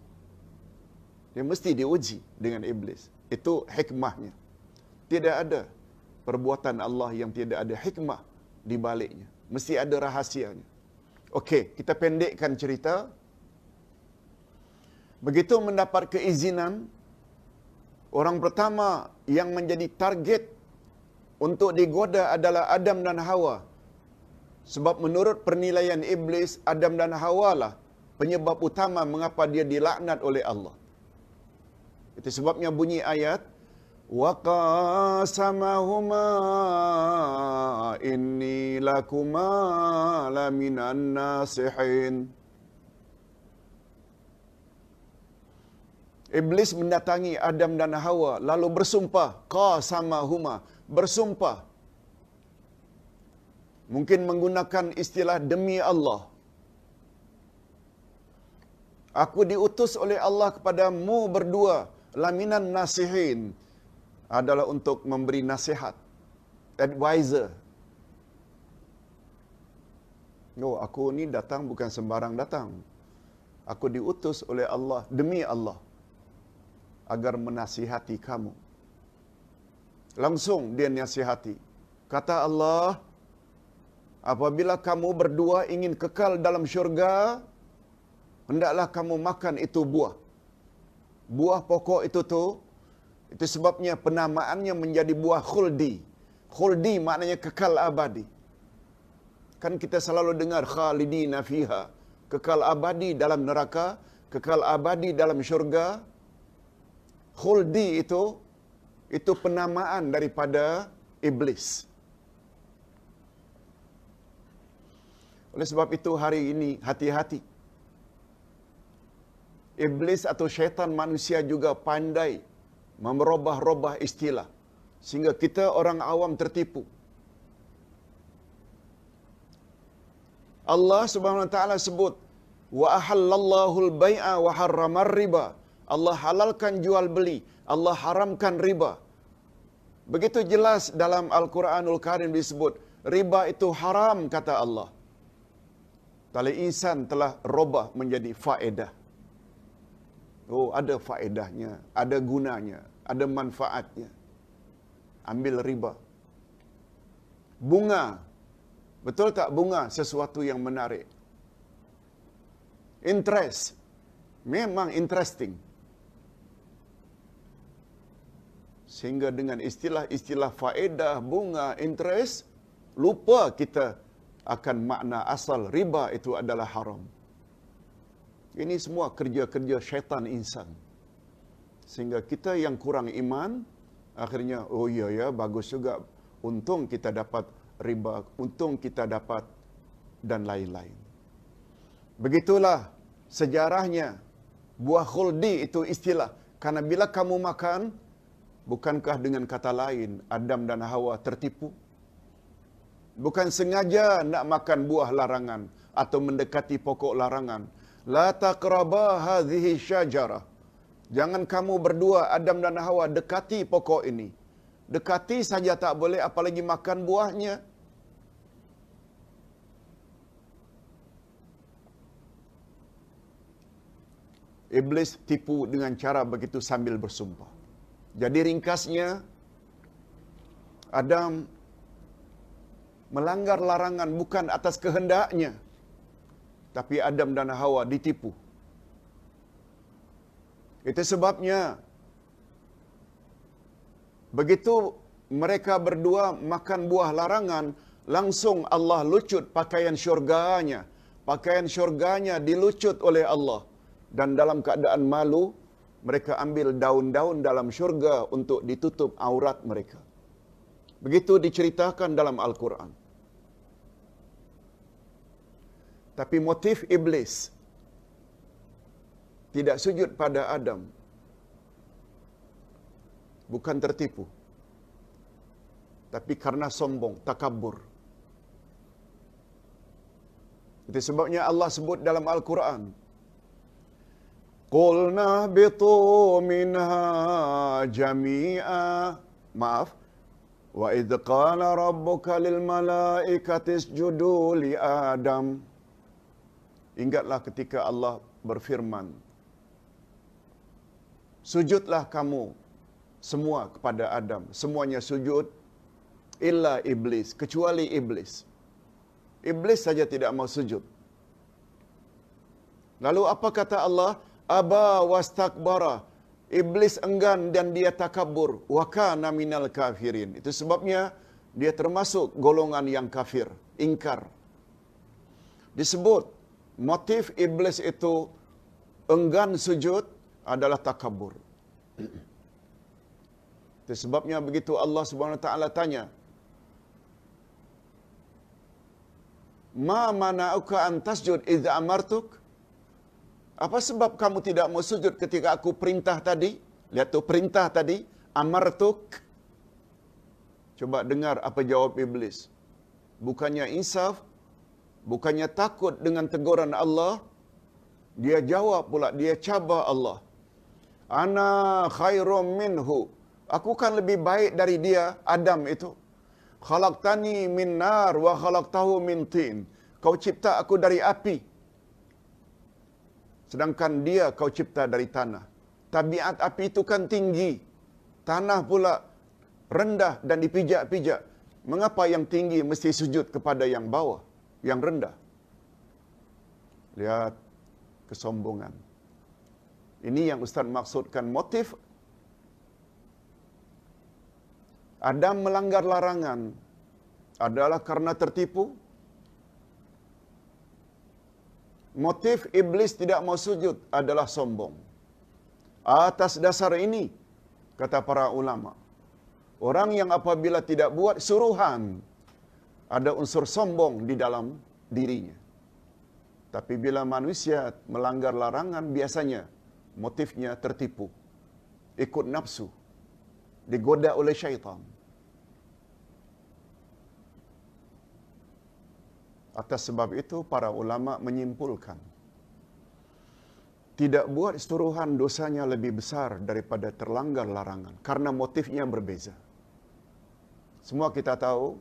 Dia mesti diuji dengan Iblis. Itu hikmahnya. Tidak ada perbuatan Allah yang tidak ada hikmah di baliknya. Mesti ada rahasianya. Okey, kita pendekkan cerita. Begitu mendapat keizinan, orang pertama yang menjadi target untuk digoda adalah Adam dan Hawa. Sebab menurut penilaian Iblis, Adam dan Hawa lah penyebab utama mengapa dia dilaknat oleh Allah. Itu sebabnya bunyi ayat, wa qasamahuma inni lakuma laminan nasihin. Iblis mendatangi Adam dan Hawa lalu bersumpah, qasamahuma, bersumpah. Mungkin menggunakan istilah demi Allah. Aku diutus oleh Allah kepadamu berdua, laminan nasihin, adalah untuk memberi nasihat, advisor. Oh, aku ni datang bukan sembarang datang. Aku diutus oleh Allah, demi Allah, agar menasihati kamu. Langsung dia nasihati. Kata Allah, apabila kamu berdua ingin kekal dalam syurga, hendaklah kamu makan itu buah. Buah pokok itu itu sebabnya penamaannya menjadi buah khuldi. Khuldi maknanya kekal abadi. Kan kita selalu dengar khalidina fiha, kekal abadi dalam neraka, kekal abadi dalam syurga. Khuldi itu penamaan daripada iblis. Oleh sebab itu hari ini hati-hati. Iblis atau syaitan manusia juga pandai merubah-rubah istilah sehingga kita orang awam tertipu. Allah Subhanahu wa taala sebut, wa ahallallahu al-bai'a wa harramar riba. Allah halalkan jual beli, Allah haramkan riba. Begitu jelas dalam Al-Quranul Karim disebut, riba itu haram, kata Allah. Tali insan telah robah menjadi faedah. Oh, ada faedahnya, ada gunanya, ada manfaatnya. Ambil riba. Bunga. Betul tak bunga sesuatu yang menarik? Interest. Memang interesting. Sehingga dengan istilah-istilah faedah, bunga, interest, lupa kita akan makna asal riba itu adalah haram. Ini semua kerja-kerja syaitan insan. Sehingga kita yang kurang iman, akhirnya, oh ya, bagus juga. Untung kita dapat riba, untung kita dapat, dan lain-lain. Begitulah sejarahnya. Buah khuldi itu istilah. Karena bila kamu makan, bukankah dengan kata lain, Adam dan Hawa tertipu? Bukan sengaja nak makan buah larangan atau mendekati pokok larangan. La taqraba hadhihi syajarah. Jangan kamu berdua, Adam dan Hawa, dekati pokok ini. Dekati saja tak boleh, apalagi makan buahnya. Iblis tipu dengan cara begitu sambil bersumpah. Jadi ringkasnya, Adam melanggar larangan bukan atas kehendaknya, tapi Adam dan Hawa ditipu. Itu sebabnya, begitu mereka berdua makan buah larangan, langsung Allah lucut pakaian syurganya. Pakaian syurganya dilucut oleh Allah. Dan dalam keadaan malu, mereka ambil daun-daun dalam syurga untuk ditutup aurat mereka. Begitu diceritakan dalam Al-Quran. Tapi motif iblis tidak sujud pada Adam bukan tertipu, tapi karena sombong, takabur. Itu sebabnya Allah sebut dalam Al-Quran, Qulna bitu minha jami'a. Maaf. Wa idh qala rabbuka lil malaikati isjudu li Adam. Ingatlah ketika Allah berfirman, sujudlah kamu semua kepada Adam. Semuanya sujud, illa iblis, kecuali iblis. Iblis saja tidak mau sujud. Lalu apa kata Allah? Aba wastakbara. Iblis enggan dan dia takabur. Wa kana minal kafirin. Itu sebabnya dia termasuk golongan yang kafir, ingkar. Disebut motif iblis itu enggan sujud adalah takabur. Itu sebabnya begitu Allah Subhanahu Wa Taala tanya, "Ma mana'uka an tasjud idza amartuk?" Apa sebab kamu tidak mau sujud ketika aku perintah tadi? Lihat tu perintah tadi, amartuk. Coba dengar apa jawab iblis. Bukannya insaf, bukannya takut dengan teguran Allah, dia jawab pula, dia cabar Allah. Ana khairum minhu. Aku kan lebih baik dari dia, Adam itu. Khalaqtani min nar wa khalaqtahu min tin. Kau cipta aku dari api, sedangkan dia kau cipta dari tanah. Tabiat api itu kan tinggi, tanah pula rendah dan dipijak-pijak. Mengapa yang tinggi mesti sujud kepada yang bawah, yang rendah? Lihat kesombongan. Ini yang Ustaz maksudkan motif. Adam melanggar larangan adalah karena tertipu. Motif iblis tidak mau sujud adalah sombong. Atas dasar ini, kata para ulama, orang yang apabila tidak buat suruhan, ada unsur sombong di dalam dirinya. Tapi bila manusia melanggar larangan, biasanya motifnya tertipu, ikut nafsu, digoda oleh syaitan. Atas sebab itu, para ulama menyimpulkan, tidak buat suruhan dosanya lebih besar daripada terlanggar larangan, karena motifnya berbeza. Semua kita tahu,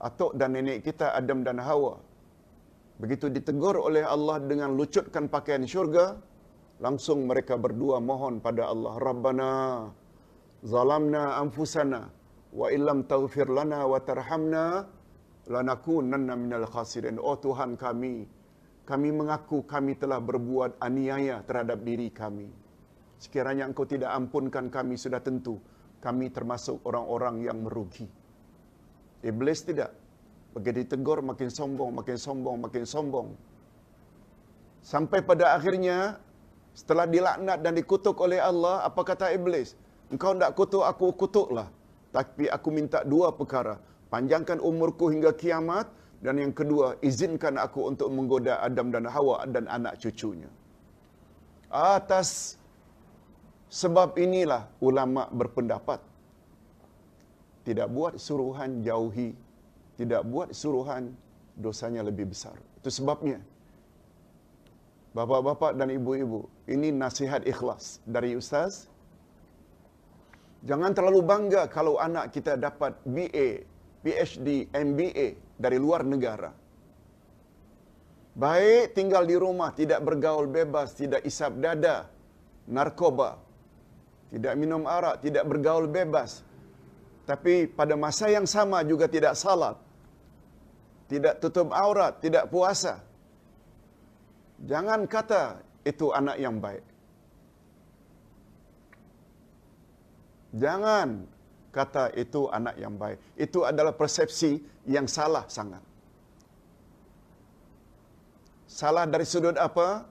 atuk dan nenek kita Adam dan Hawa, begitu ditegur oleh Allah dengan lucutkan pakaian syurga, langsung mereka berdua mohon pada Allah, Rabbana zalamna anfusana wa illam taghfir lana wa tarhamna lanakunanna minal khasirin. Oh Tuhan kami mengaku kami telah berbuat aniaya terhadap diri kami. Sekiranya Engkau tidak ampunkan kami, sudah tentu kami termasuk orang-orang yang merugi. Iblis tidak. Begitu ditegur makin sombong, makin sombong, makin sombong. Sampai pada akhirnya, setelah dilaknat dan dikutuk oleh Allah, apa kata iblis? Engkau tidak kutuk, aku kutuklah. Tapi aku minta dua perkara. Panjangkan umurku hingga kiamat, dan yang kedua, izinkan aku untuk menggoda Adam dan Hawa dan anak cucunya. Atas sebab inilah ulama berpendapat, tidak buat suruhan jauhi, tidak buat suruhan dosanya lebih besar. Itu sebabnya, bapak-bapak dan ibu-ibu, ini nasihat ikhlas dari Ustaz. Jangan terlalu bangga kalau anak kita dapat BA, PhD, MBA dari luar negara. Baik tinggal di rumah, tidak bergaul bebas, tidak isap dada, narkoba, tidak minum arak, tidak bergaul bebas. Tapi pada masa yang sama juga tidak salat, tidak tutup aurat, tidak puasa. Jangan kata itu anak yang baik. Jangan kata itu anak yang baik. Itu adalah persepsi yang salah sangat. Salah dari sudut apa?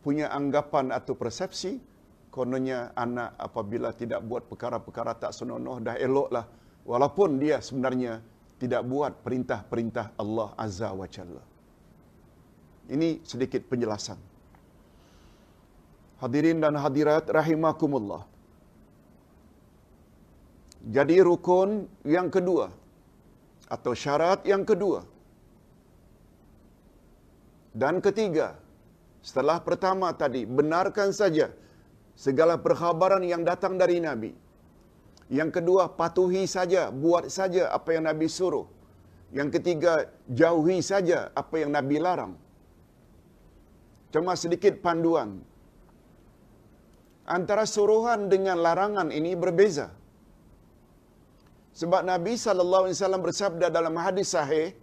Punya anggapan atau persepsi, kononnya anak apabila tidak buat perkara-perkara tak senonoh, dah eloklah. Walaupun dia sebenarnya tidak buat perintah-perintah Allah Azza wa Jalla. Ini sedikit penjelasan. Hadirin dan hadirat rahimakumullah. Jadi rukun yang kedua atau syarat yang kedua dan ketiga, setelah pertama tadi, benarkan saja segala perkhabaran yang datang dari Nabi. Yang kedua, patuhi saja, buat saja apa yang Nabi suruh. Yang ketiga, jauhi saja apa yang Nabi larang. Cuma sedikit panduan. Antara suruhan dengan larangan ini berbeza. Sebab Nabi SAW bersabda dalam hadis sahih,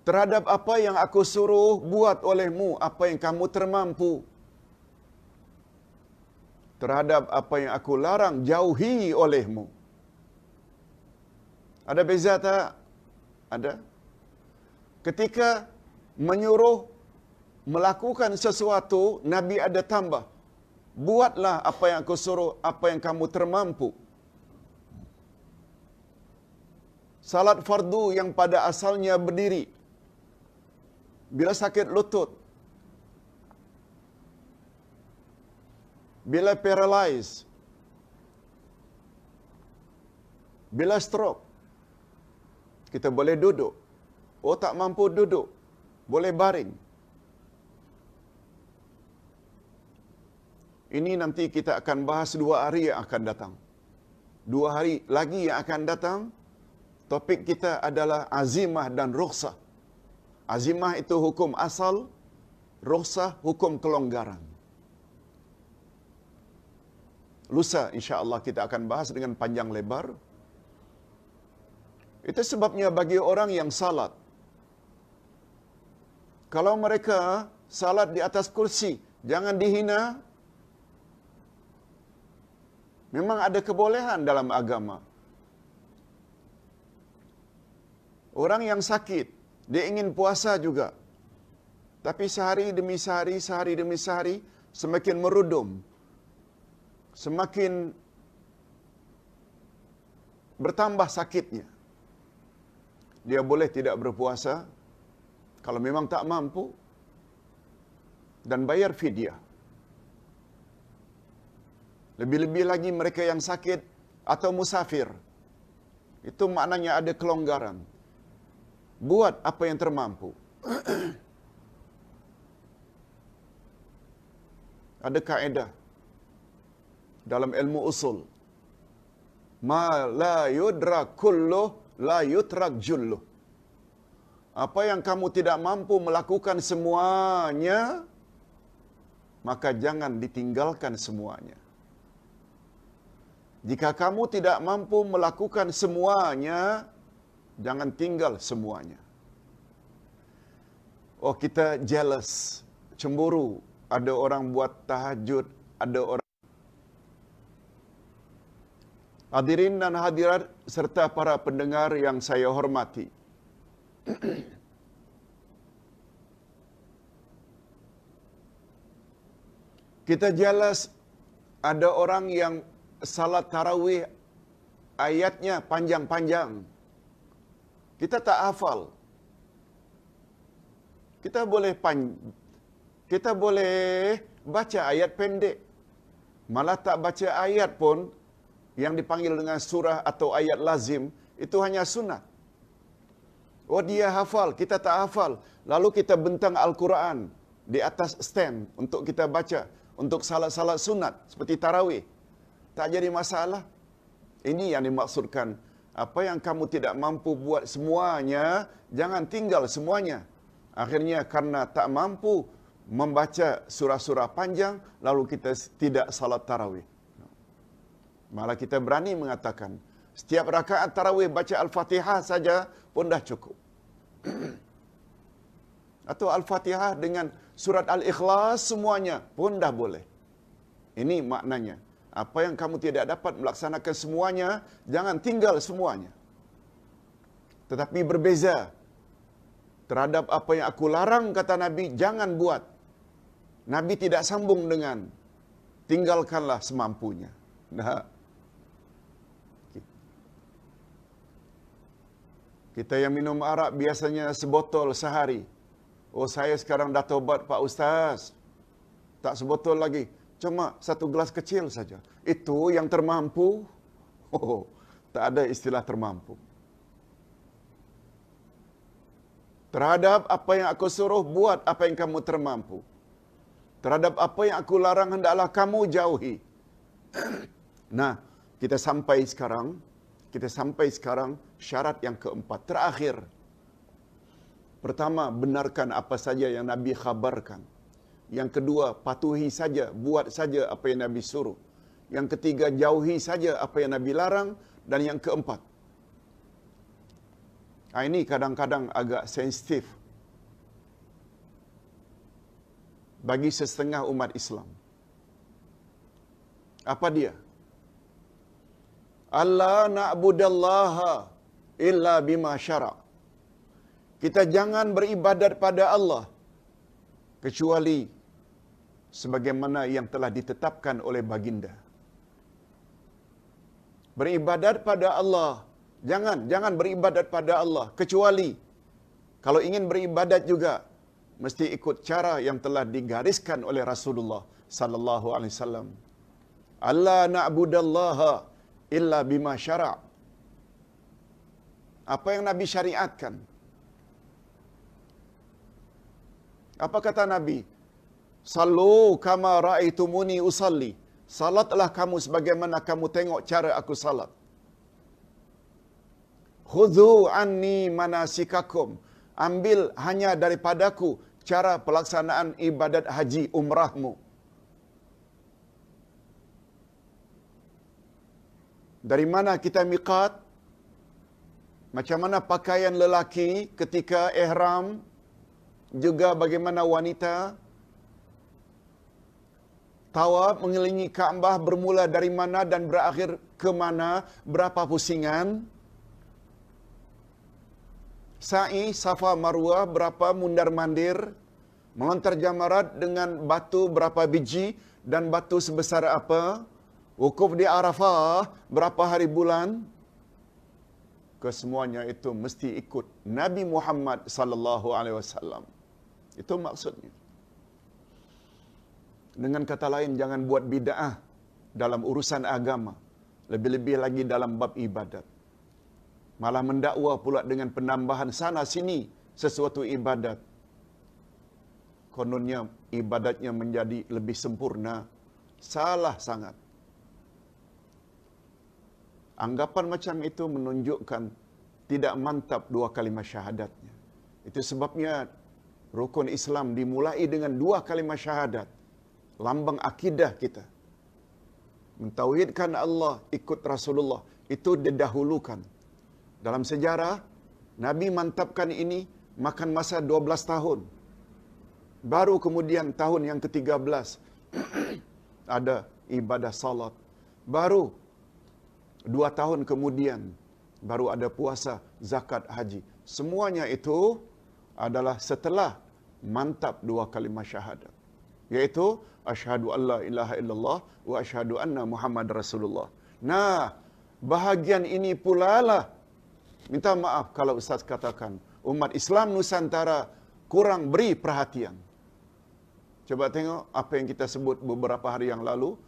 terhadap apa yang aku suruh buat olehmu, apa yang kamu termampu. Terhadap apa yang aku larang, jauhi olehmu. Ada beza tak? Ada. Ketika menyuruh melakukan sesuatu, Nabi ada tambah. Buatlah apa yang aku suruh, apa yang kamu termampu. Salat fardu yang pada asalnya berdiri, bila sakit lutut, bila paralyzed, bila stroke, kita boleh duduk. Oh, tak mampu duduk, boleh baring. Ini nanti kita akan bahas 2 hari yang akan datang. 2 hari lagi yang akan datang, topik kita adalah azimah dan rukhsah. Azimah itu hukum asal, rukhsah hukum kelonggaran. Lusa insya-Allah kita akan bahas dengan panjang lebar. Itu sebabnya bagi orang yang salat, kalau mereka salat di atas kursi, jangan dihina. Memang ada kebolehan dalam agama. Orang yang sakit, dia ingin puasa juga. Tapi sehari demi sehari, semakin merudum. Semakin bertambah sakitnya. Dia boleh tidak berpuasa kalau memang tak mampu dan bayar fidyah. Lebih-lebih lagi mereka yang sakit atau musafir. Itu maknanya ada kelonggaran. Buat apa yang termampu. Ada kaedah dalam ilmu usul. Ma la yudrak kulluh la yutrak julluh. Apa yang kamu tidak mampu melakukan semuanya, maka jangan ditinggalkan semuanya. Jika kamu tidak mampu melakukan semuanya, jangan tinggal semuanya. Oh, kita jealous, cemburu. Ada orang buat tahajud, ada orang. Hadirin dan hadirat serta para pendengar yang saya hormati. Kita jelas ada orang yang salat tarawih ayatnya panjang-panjang. Kita tak hafal. Kita boleh baca ayat pendek. Malah tak baca ayat pun yang dipanggil dengan surah atau ayat lazim, itu hanya sunat. Oh, dia hafal, kita tak hafal. Lalu kita bentang Al-Quran di atas stand untuk kita baca. Untuk salat-salat sunat seperti tarawih. Tak jadi masalah. Ini yang dimaksudkan. Apa yang kamu tidak mampu buat semuanya, jangan tinggal semuanya. Akhirnya karena tak mampu membaca surah-surah panjang, lalu kita tidak salat tarawih. Malah kita berani mengatakan, setiap rakaat tarawih baca Al-Fatihah saja pun dah cukup. Atau Al-Fatihah dengan surat Al-Ikhlas semuanya pun dah boleh. Ini maknanya. Apa yang kamu tidak dapat melaksanakan semuanya, jangan tinggal semuanya. Tetapi berbeza terhadap apa yang aku larang, kata Nabi, jangan buat. Nabi tidak sambung dengan tinggalkanlah semampunya. Nah, kita yang minum arak biasanya sebotol sehari. Oh, saya sekarang dah tobat, Pak Ustaz. Tak sebotol lagi. Cuma 1 gelas kecil saja. Itu yang termampu. Oh, tak ada istilah termampu. Terhadap apa yang aku suruh, buat apa yang kamu termampu. Terhadap apa yang aku larang, hendaklah kamu jauhi. Nah, kita sampai sekarang syarat yang keempat, terakhir. Pertama, benarkan apa saja yang Nabi khabarkan. Yang kedua, patuhi saja, buat saja apa yang Nabi suruh. Yang ketiga, jauhi saja apa yang Nabi larang. Dan yang keempat, ini kadang-kadang agak sensitif bagi setengah umat Islam. Apa dia? Allah na'budallaha illa bima syara'. kita jangan beribadat pada Allah kecuali sebagaimana yang telah ditetapkan oleh baginda. Beribadat pada Allah, jangan beribadat pada Allah kecuali kalau ingin beribadat juga mesti ikut cara yang telah digariskan oleh Rasulullah sallallahu alaihi wasallam. Alla na'budallaha illa bima syara'. Apa yang Nabi syariatkan? Apa kata Nabi? Sallu kama ra'aitumuni usalli. Salatlah kamu sebagaimana kamu tengok cara aku salat. Khudhu anni manasikakum. Ambil hanya daripadaku cara pelaksanaan ibadat haji umrahmu. Dari mana kita miqat? Macam mana pakaian lelaki ketika ihram? Juga bagaimana wanita? Tawaf mengelilingi Kaabah bermula dari mana dan berakhir ke mana? Berapa pusingan? Sa'i, Safa, Marwah, berapa mundar-mandir? Melontar jamarat dengan batu berapa biji dan batu sebesar apa? Wukuf di Arafah, berapa hari bulan? Kesemuanya itu mesti ikut Nabi Muhammad sallallahu alaihi wasallam. Itu maksudnya. Dengan kata lain, jangan buat bid'ah dalam urusan agama. Lebih-lebih lagi dalam bab ibadat. Malah mendakwa pula dengan penambahan sana sini sesuatu ibadat. Kononnya ibadatnya menjadi lebih sempurna. Salah sangat. Anggapan macam itu menunjukkan tidak mantap dua kalimat syahadatnya. Itu sebabnya rukun Islam dimulai dengan dua kalimat syahadat. Lambang akidah kita. Mentauhidkan Allah, ikut Rasulullah. Itu didahulukan. Dalam sejarah, Nabi mantapkan ini makan masa 12 tahun. Baru kemudian tahun yang ke-13 ada ibadah salat. Baru 2 tahun kemudian baru ada puasa, zakat, haji. Semuanya itu adalah setelah mantap dua kalimat syahadat. Yaitu asyhadu alla ilaha illallah wa asyhadu anna Muhammad Rasulullah. Nah, bahagian ini pula lah, minta maaf kalau Ustaz katakan umat Islam Nusantara kurang beri perhatian. Coba tengok apa yang kita sebut beberapa hari yang lalu.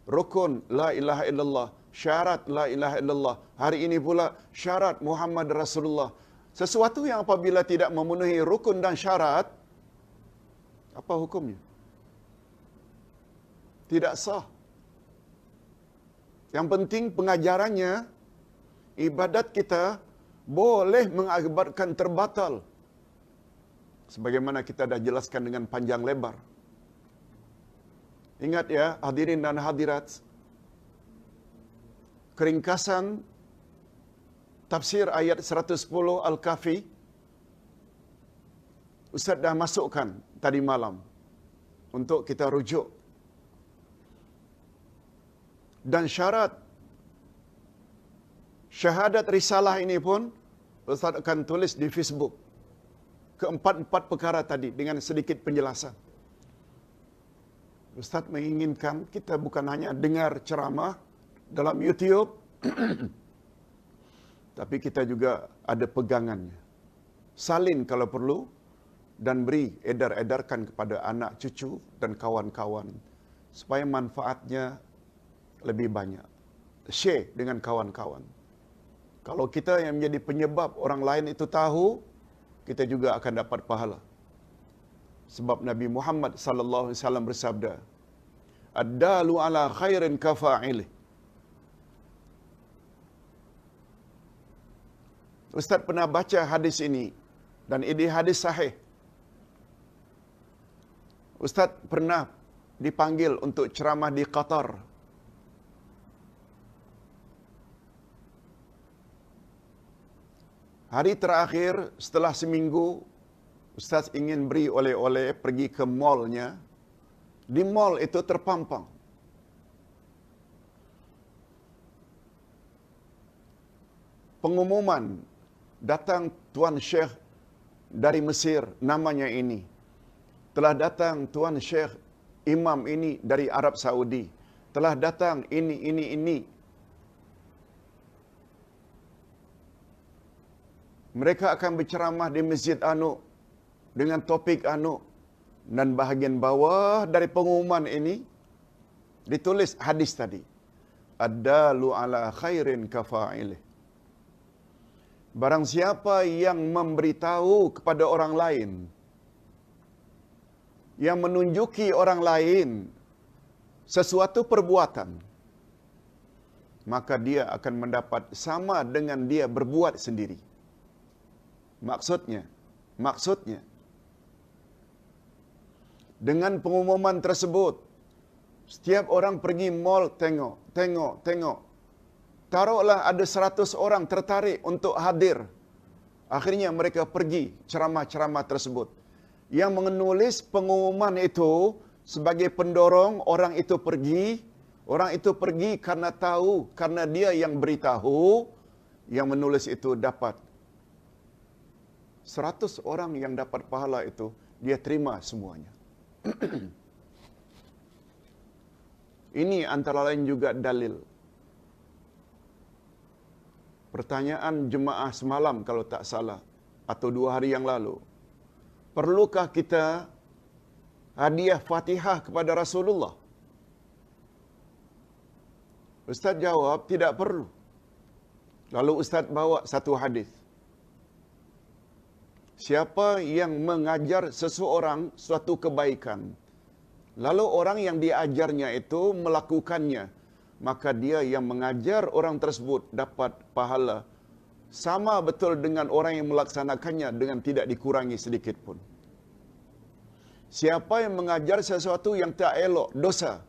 Rukun la ilaha illallah, syarat la ilaha illallah. Hari ini pula syarat Muhammad Rasulullah. Sesuatu yang apabila tidak memenuhi rukun dan syarat, apa hukumnya? Tidak sah. Yang penting pengajarannya, ibadat kita boleh mengakibatkan terbatal. Sebagaimana kita dah jelaskan dengan panjang lebar. Ingat ya, hadirin dan hadirat, keringkasan tafsir ayat 110 Al-Kahfi, Ustaz dah masukkan tadi malam untuk kita rujuk. Dan syarat syahadat risalah ini pun Ustaz akan tulis di Facebook. Keempat-empat perkara tadi dengan sedikit penjelasan. Ustaz menginginkan kita bukan hanya dengar ceramah dalam YouTube, tapi kita juga ada pegangannya. Salin kalau perlu dan beri, edar-edarkan kepada anak, cucu dan kawan-kawan supaya manfaatnya lebih banyak. Share dengan kawan-kawan. Kalau kita yang menjadi penyebab orang lain itu tahu, kita juga akan dapat pahala. Sebab Nabi Muhammad sallallahu alaihi wasallam bersabda, "Ad-dalu ala khairin kafa'ilih." Ustaz pernah baca hadis ini dan ini hadis sahih. Ustaz pernah dipanggil untuk ceramah di Qatar. Hari terakhir setelah seminggu, Ustaz ingin beri oleh-oleh, pergi ke mallnya. Di mall itu terpampang pengumuman, datang Tuan Syekh dari Mesir, namanya ini. Telah datang Tuan Syekh Imam ini dari Arab Saudi. Telah datang ini. Mereka akan berceramah di Masjid Anu dengan topik Anu. Dan bahagian bawah dari pengumuman ini ditulis hadis tadi. Ad-dalu ala khairin kafa'ilih. Barang siapa yang memberitahu kepada orang lain, yang menunjuki orang lain sesuatu perbuatan, maka dia akan mendapat sama dengan dia berbuat sendiri. Maksudnya, dengan pengumuman tersebut, setiap orang pergi mall tengok. Taruhlah ada 100 orang tertarik untuk hadir. Akhirnya mereka pergi ceramah-ceramah tersebut. Yang menulis pengumuman itu sebagai pendorong orang itu pergi karena tahu, karena dia yang beritahu, yang menulis itu dapat 100 orang yang dapat pahala itu, dia terima semuanya. Ini antara lain juga dalil. Pertanyaan jemaah semalam kalau tak salah, atau 2 hari yang lalu. Perlukah kita hadiah Fatihah kepada Rasulullah? Ustaz jawab, tidak perlu. Lalu Ustaz bawa satu hadis. Siapa yang mengajar seseorang suatu kebaikan, lalu orang yang diajarnya itu melakukannya, maka dia yang mengajar orang tersebut dapat pahala sama betul dengan orang yang melaksanakannya dengan tidak dikurangi sedikit pun. Siapa yang mengajar sesuatu yang tak elok, dosa,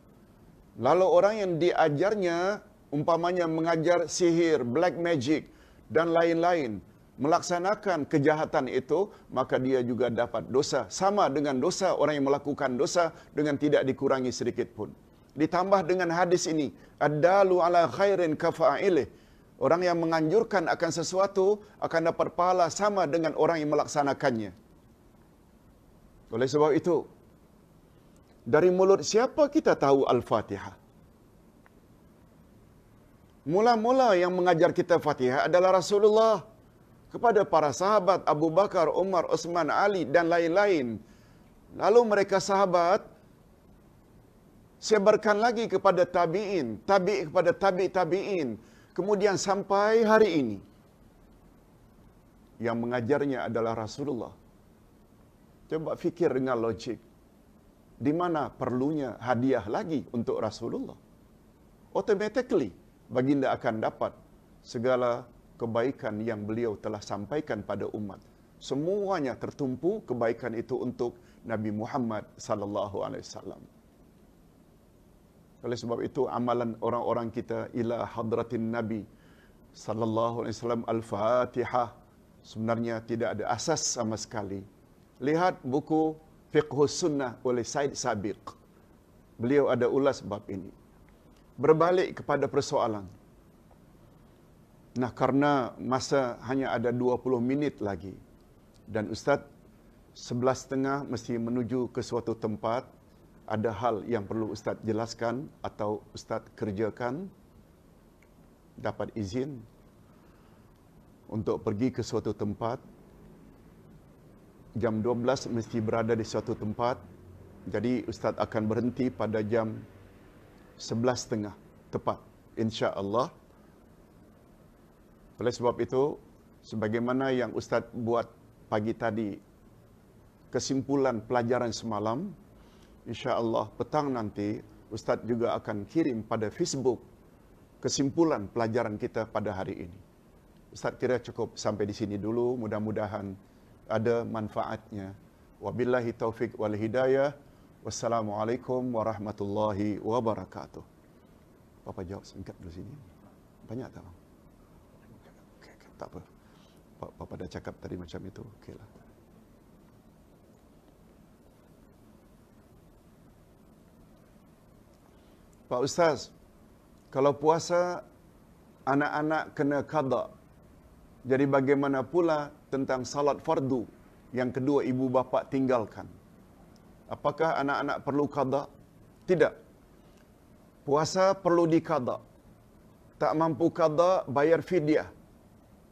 lalu orang yang diajarnya, umpamanya mengajar sihir, black magic dan lain-lain, melaksanakan kejahatan itu, maka dia juga dapat dosa sama dengan dosa orang yang melakukan dosa dengan tidak dikurangi sedikit pun. Ditambah dengan hadis ini, ad-dalu ala khairin kafa'ilih. Orang yang menganjurkan akan sesuatu akan dapat pahala sama dengan orang yang melaksanakannya. Oleh sebab itu, dari mulut siapa kita tahu Al-Fatihah? Mula-mula yang mengajar kita Fatihah adalah Rasulullah kepada para sahabat Abu Bakar, Umar, Utsman, Ali dan lain-lain. Lalu mereka sahabat sebarkan lagi kepada tabi'in, kepada tabi'in, kemudian sampai hari ini. Yang mengajarnya adalah Rasulullah. Coba fikir dengan logik. Di mana perlunya hadiah lagi untuk Rasulullah? Automatically baginda akan dapat segala kebaikan yang beliau telah sampaikan pada umat. Semuanya tertumpu kebaikan itu untuk Nabi Muhammad sallallahu alaihi wasallam. Oleh sebab itu amalan orang-orang kita ila hadratin Nabi sallallahu alaihi wasallam Al-Fatihah sebenarnya tidak ada asas sama sekali. Lihat buku Fiqhus Sunnah oleh Said Sabiq. Beliau ada ulas bab ini. Berbalik kepada persoalan. Nah, karena masa hanya ada 20 minit lagi dan Ustaz 11.30 mesti menuju ke suatu tempat, ada hal yang perlu Ustaz jelaskan atau Ustaz kerjakan, dapat izin untuk pergi ke suatu tempat. Jam 12 mesti berada di suatu tempat. Jadi Ustaz akan berhenti pada jam 11.30 tepat, insya-Allah. Oleh sebab itu, sebagaimana yang Ustaz buat pagi tadi, kesimpulan pelajaran semalam, insya-Allah petang nanti Ustaz juga akan kirim pada Facebook kesimpulan pelajaran kita pada hari ini. Ustaz kira cukup sampai di sini dulu, mudah-mudahan ada manfaatnya. Wabillahi taufik wal hidayah. Wassalamualaikum warahmatullahi wabarakatuh. Papa jawab singkat dulu sini. Banyak tak? Okay, tak apa. Papa dah cakap tadi macam itu. Okeylah. Pak Ustaz, kalau puasa anak-anak kena qada. Jadi bagaimana pula tentang salat fardu yang kedua ibu bapa tinggalkan. Apakah anak-anak perlu qada? Tidak. Puasa perlu diqada. Tak mampu qada, bayar fidyah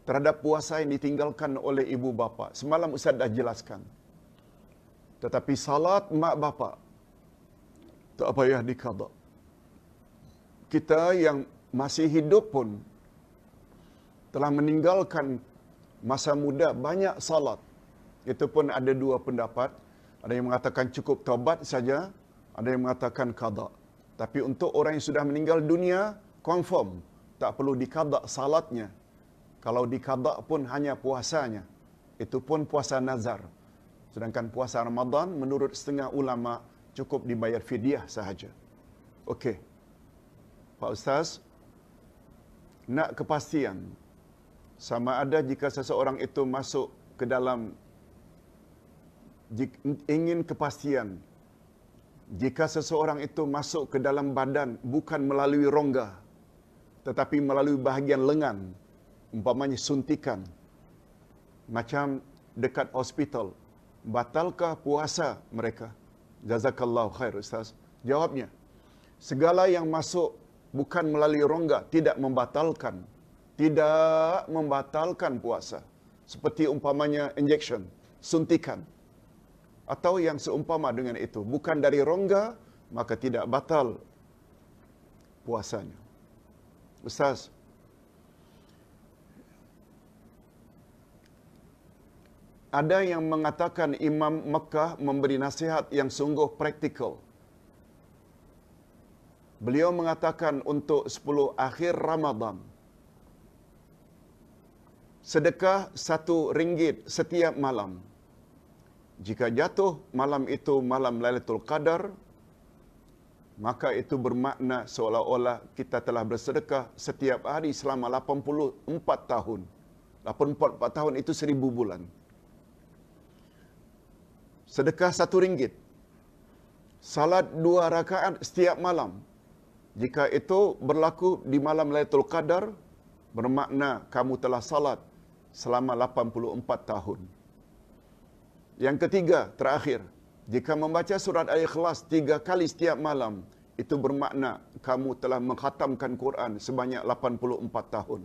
terhadap puasa yang ditinggalkan oleh ibu bapa. Semalam Ustaz dah jelaskan. Tetapi salat mak bapa tak payah diqada. Kita yang masih hidup pun telah meninggalkan masa muda banyak salat. Itu pun ada dua pendapat. Ada yang mengatakan cukup taubat saja, ada yang mengatakan qada. Tapi untuk orang yang sudah meninggal dunia, confirm tak perlu diqada salatnya. Kalau diqada pun hanya puasanya. Itu pun puasa nazar. Sedangkan puasa Ramadan menurut setengah ulama cukup dibayar fidyah sahaja. Okey. Pak Ustaz, nak kepastian sama ada jika seseorang itu masuk ke dalam, ingin kepastian jika seseorang itu masuk ke dalam badan bukan melalui rongga tetapi melalui bahagian lengan, umpamanya suntikan macam dekat hospital, batalkah puasa mereka? Jazakallahu khair Ustaz. Jawabnya, segala yang masuk bukan melalui rongga tidak membatalkan puasa. Seperti umpamanya injection, suntikan atau yang seumpama dengan itu, bukan dari rongga, maka tidak batal puasanya. Ustaz, ada yang mengatakan Imam Mekah memberi nasihat yang sungguh praktikal. Beliau mengatakan untuk 10 akhir Ramadan, sedekah RM1 setiap malam. Jika jatuh malam itu malam Lailatul Qadar, maka itu bermakna seolah-olah kita telah bersedekah setiap hari selama 84 tahun. 84 tahun itu 1000 bulan. Sedekah RM1. Salat 2 rakaat setiap malam. Jika itu berlaku di malam Lailatul Qadar, bermakna kamu telah salat selama 84 tahun. Yang ketiga, terakhir, jika membaca surat Al-Ikhlas 3 kali setiap malam, itu bermakna kamu telah mengkhatamkan Quran sebanyak 84 tahun.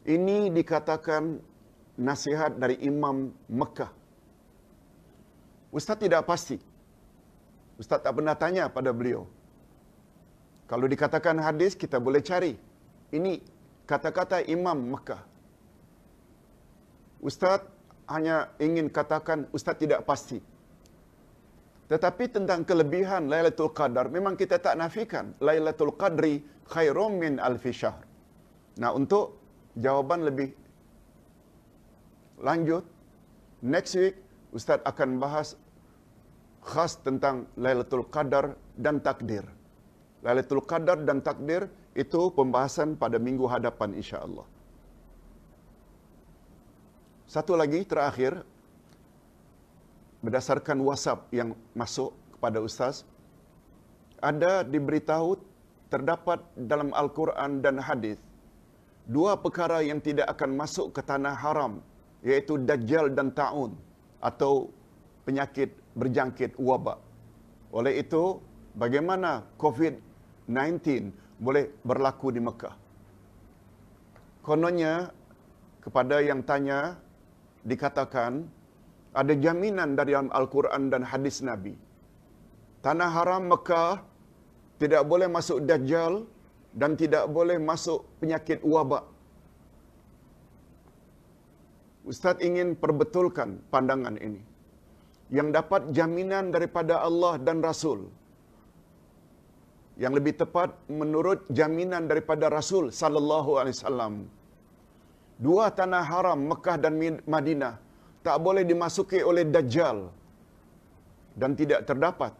Ini dikatakan nasihat dari Imam Mekah. Ustaz tidak pasti. Ustaz tak pernah tanya pada beliau. Kalau dikatakan hadis, kita boleh cari. Ini kata-kata Imam Mekah. Ustaz hanya ingin katakan, Ustaz tidak pasti. Tetapi tentang kelebihan Lailatul Qadar, memang kita tak nafikan. Lailatul Qadri khairum min alfi syahr. Nah, untuk jawapan lebih lanjut, next week, Ustaz akan bahas khas tentang Lailatul Qadar dan takdir. Lailatul Qadar dan takdir itu pembahasan pada minggu hadapan insya-Allah. Satu lagi terakhir, berdasarkan WhatsApp yang masuk kepada Ustaz, ada diberitahu terdapat dalam Al-Quran dan hadis 2 perkara yang tidak akan masuk ke tanah haram, iaitu Dajjal dan Ta'un atau penyakit berjangkit wabak. Oleh itu, bagaimana COVID-19 boleh berlaku di Mekah? Kononnya, kepada yang tanya, dikatakan, ada jaminan dari Al-Quran dan hadis Nabi. Tanah haram Mekah tidak boleh masuk Dajjal dan tidak boleh masuk penyakit wabak. Ustaz ingin perbetulkan pandangan ini. Yang dapat jaminan daripada Allah dan Rasul. Yang lebih tepat menurut jaminan daripada Rasul sallallahu alaihi wasallam. 2 tanah haram Mekah dan Madinah tak boleh dimasuki oleh Dajjal dan tidak terdapat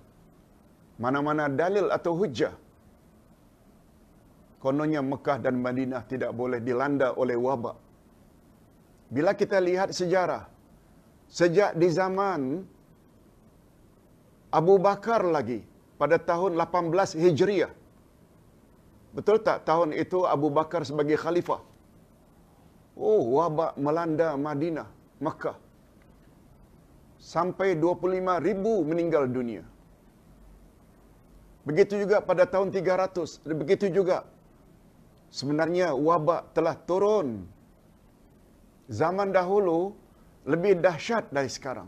mana-mana dalil atau hujjah. Kononnya Mekah dan Madinah tidak boleh dilanda oleh wabak. Bila kita lihat sejarah, sejak di zaman Abu Bakar lagi, pada tahun 18 Hijriah. Betul tak tahun itu Abu Bakar sebagai khalifah? Oh, wabak melanda Madinah, Makkah. Sampai 25,000 meninggal dunia. Begitu juga pada tahun 300. Begitu juga sebenarnya wabak telah turun. Zaman dahulu lebih dahsyat dari sekarang.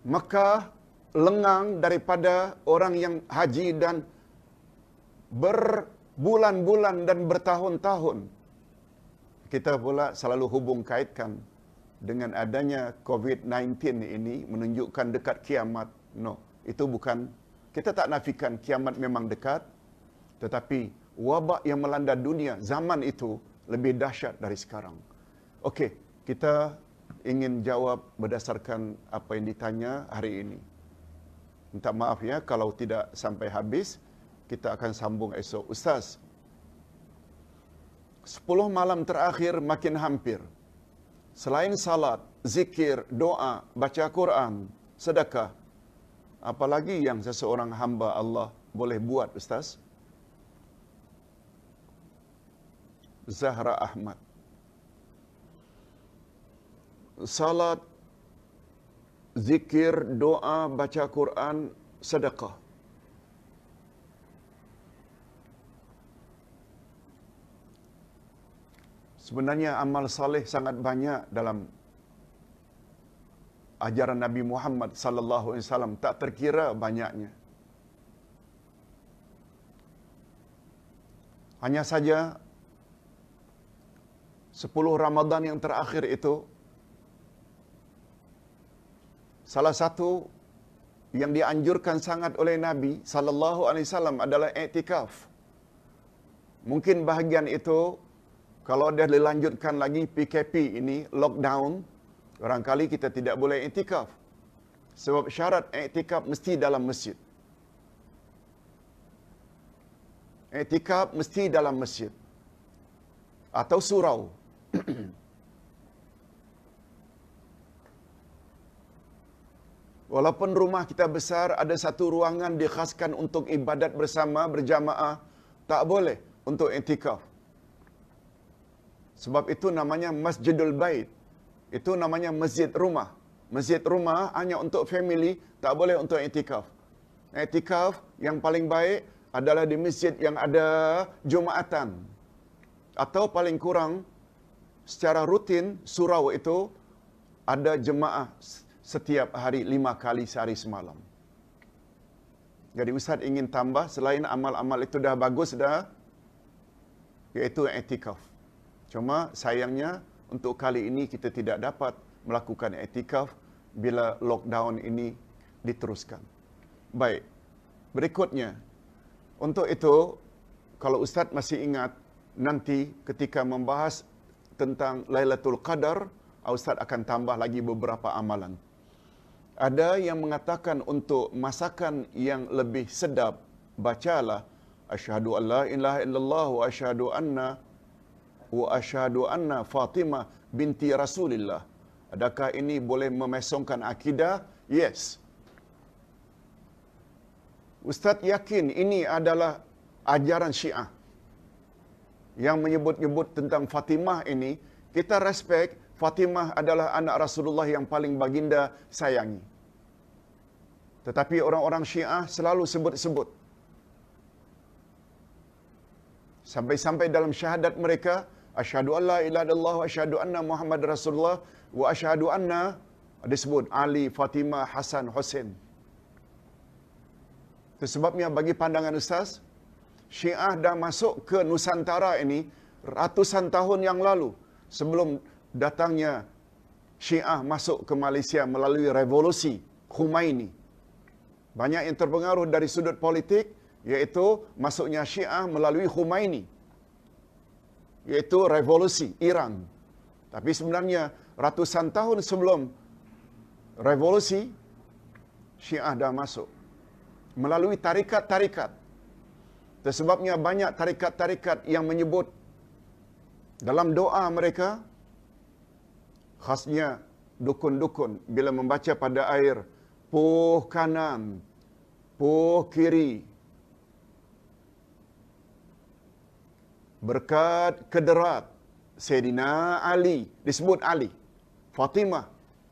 Makkah lengang daripada orang yang haji dan berbulan-bulan dan bertahun-tahun. Kita pula selalu hubung kaitkan dengan adanya COVID-19 ini menunjukkan dekat kiamat. No, itu bukan, kita tak nafikan kiamat memang dekat, tetapi wabak yang melanda dunia zaman itu lebih dahsyat dari sekarang. Okey, kita ingin jawab berdasarkan apa yang ditanya hari ini. Minta maaf ya kalau tidak sampai habis, kita akan sambung esok. Ustaz, 10 malam terakhir makin hampir. Selain salat, zikir, doa, baca Quran, sedekah, apalagi yang seseorang hamba Allah boleh buat, Ustaz? Zahra Ahmad. Salat, zikir, doa, baca Quran, sedekah. Sebenarnya amal saleh sangat banyak dalam ajaran Nabi Muhammad sallallahu alaihi wasallam, tak terkira banyaknya. Hanya saja 10 Ramadan yang terakhir itu salah satu yang dianjurkan sangat oleh Nabi sallallahu alaihi wasallam adalah i'tikaf. Mungkin bahagian itu kalau dia dilanjutkan lagi PKP ini, lockdown, barangkali kita tidak boleh i'tikaf. Sebab syarat i'tikaf mesti dalam masjid. I'tikaf mesti dalam masjid. Atau surau. Walaupun rumah kita besar, ada satu ruangan dikhaskan untuk ibadat bersama, berjamaah, tak boleh untuk i'tikaf. Sebab itu namanya Masjidul Bait. Itu namanya masjid rumah. Masjid rumah hanya untuk family, tak boleh untuk i'tikaf. I'tikaf yang paling baik adalah di masjid yang ada Jumatan. Atau paling kurang secara rutin surau itu ada jemaah setiap hari 5 kali sehari semalam. Jadi Ustaz ingin tambah, selain amal-amal itu dah bagus dah, iaitu i'tikaf. Cuma sayangnya untuk kali ini kita tidak dapat melakukan i'tikaf bila lockdown ini diteruskan. Baik, berikutnya. Untuk itu, kalau Ustaz masih ingat, nanti ketika membahas tentang Lailatul Qadar, Ustaz akan tambah lagi beberapa amalan. Ada yang mengatakan untuk masakan yang lebih sedap, bacalah asyhadu an la ilaha illallah wa asyhadu anna Fatimah binti Rasulillah. Adakah ini boleh memesongkan akidah? Yes. Ustaz yakin ini adalah ajaran Syiah yang menyebut-nyebut tentang Fatimah ini. Kita respect, Fatimah adalah anak Rasulullah yang paling baginda sayangi. Tetapi orang-orang Syiah selalu sebut-sebut. Sampai-sampai dalam syahadat mereka, asyhadu an la ilaha illallah wa asyhadu anna Muhammad Rasulullah wa asyhadu anna, disebut Ali, Fatimah, Hasan, Husain. Itu sebabnya bagi pandangan Ustaz, Syiah dah masuk ke Nusantara ini ratusan tahun yang lalu, sebelum datangnya Syiah masuk ke Malaysia melalui revolusi Khumaini. Banyak yang terpengaruh dari sudut politik, iaitu masuknya Syiah melalui Khumaini, iaitu revolusi Iran. Tapi sebenarnya ratusan tahun sebelum revolusi, Syiah dah masuk melalui tarikat-tarikat. Sebabnya banyak tarikat-tarikat yang menyebut dalam doa mereka, khasnya dukun-dukun bila membaca pada air, puh kanan, puh kiri, berkat kederat, Sayyidina Ali, disebut Ali, Fatimah,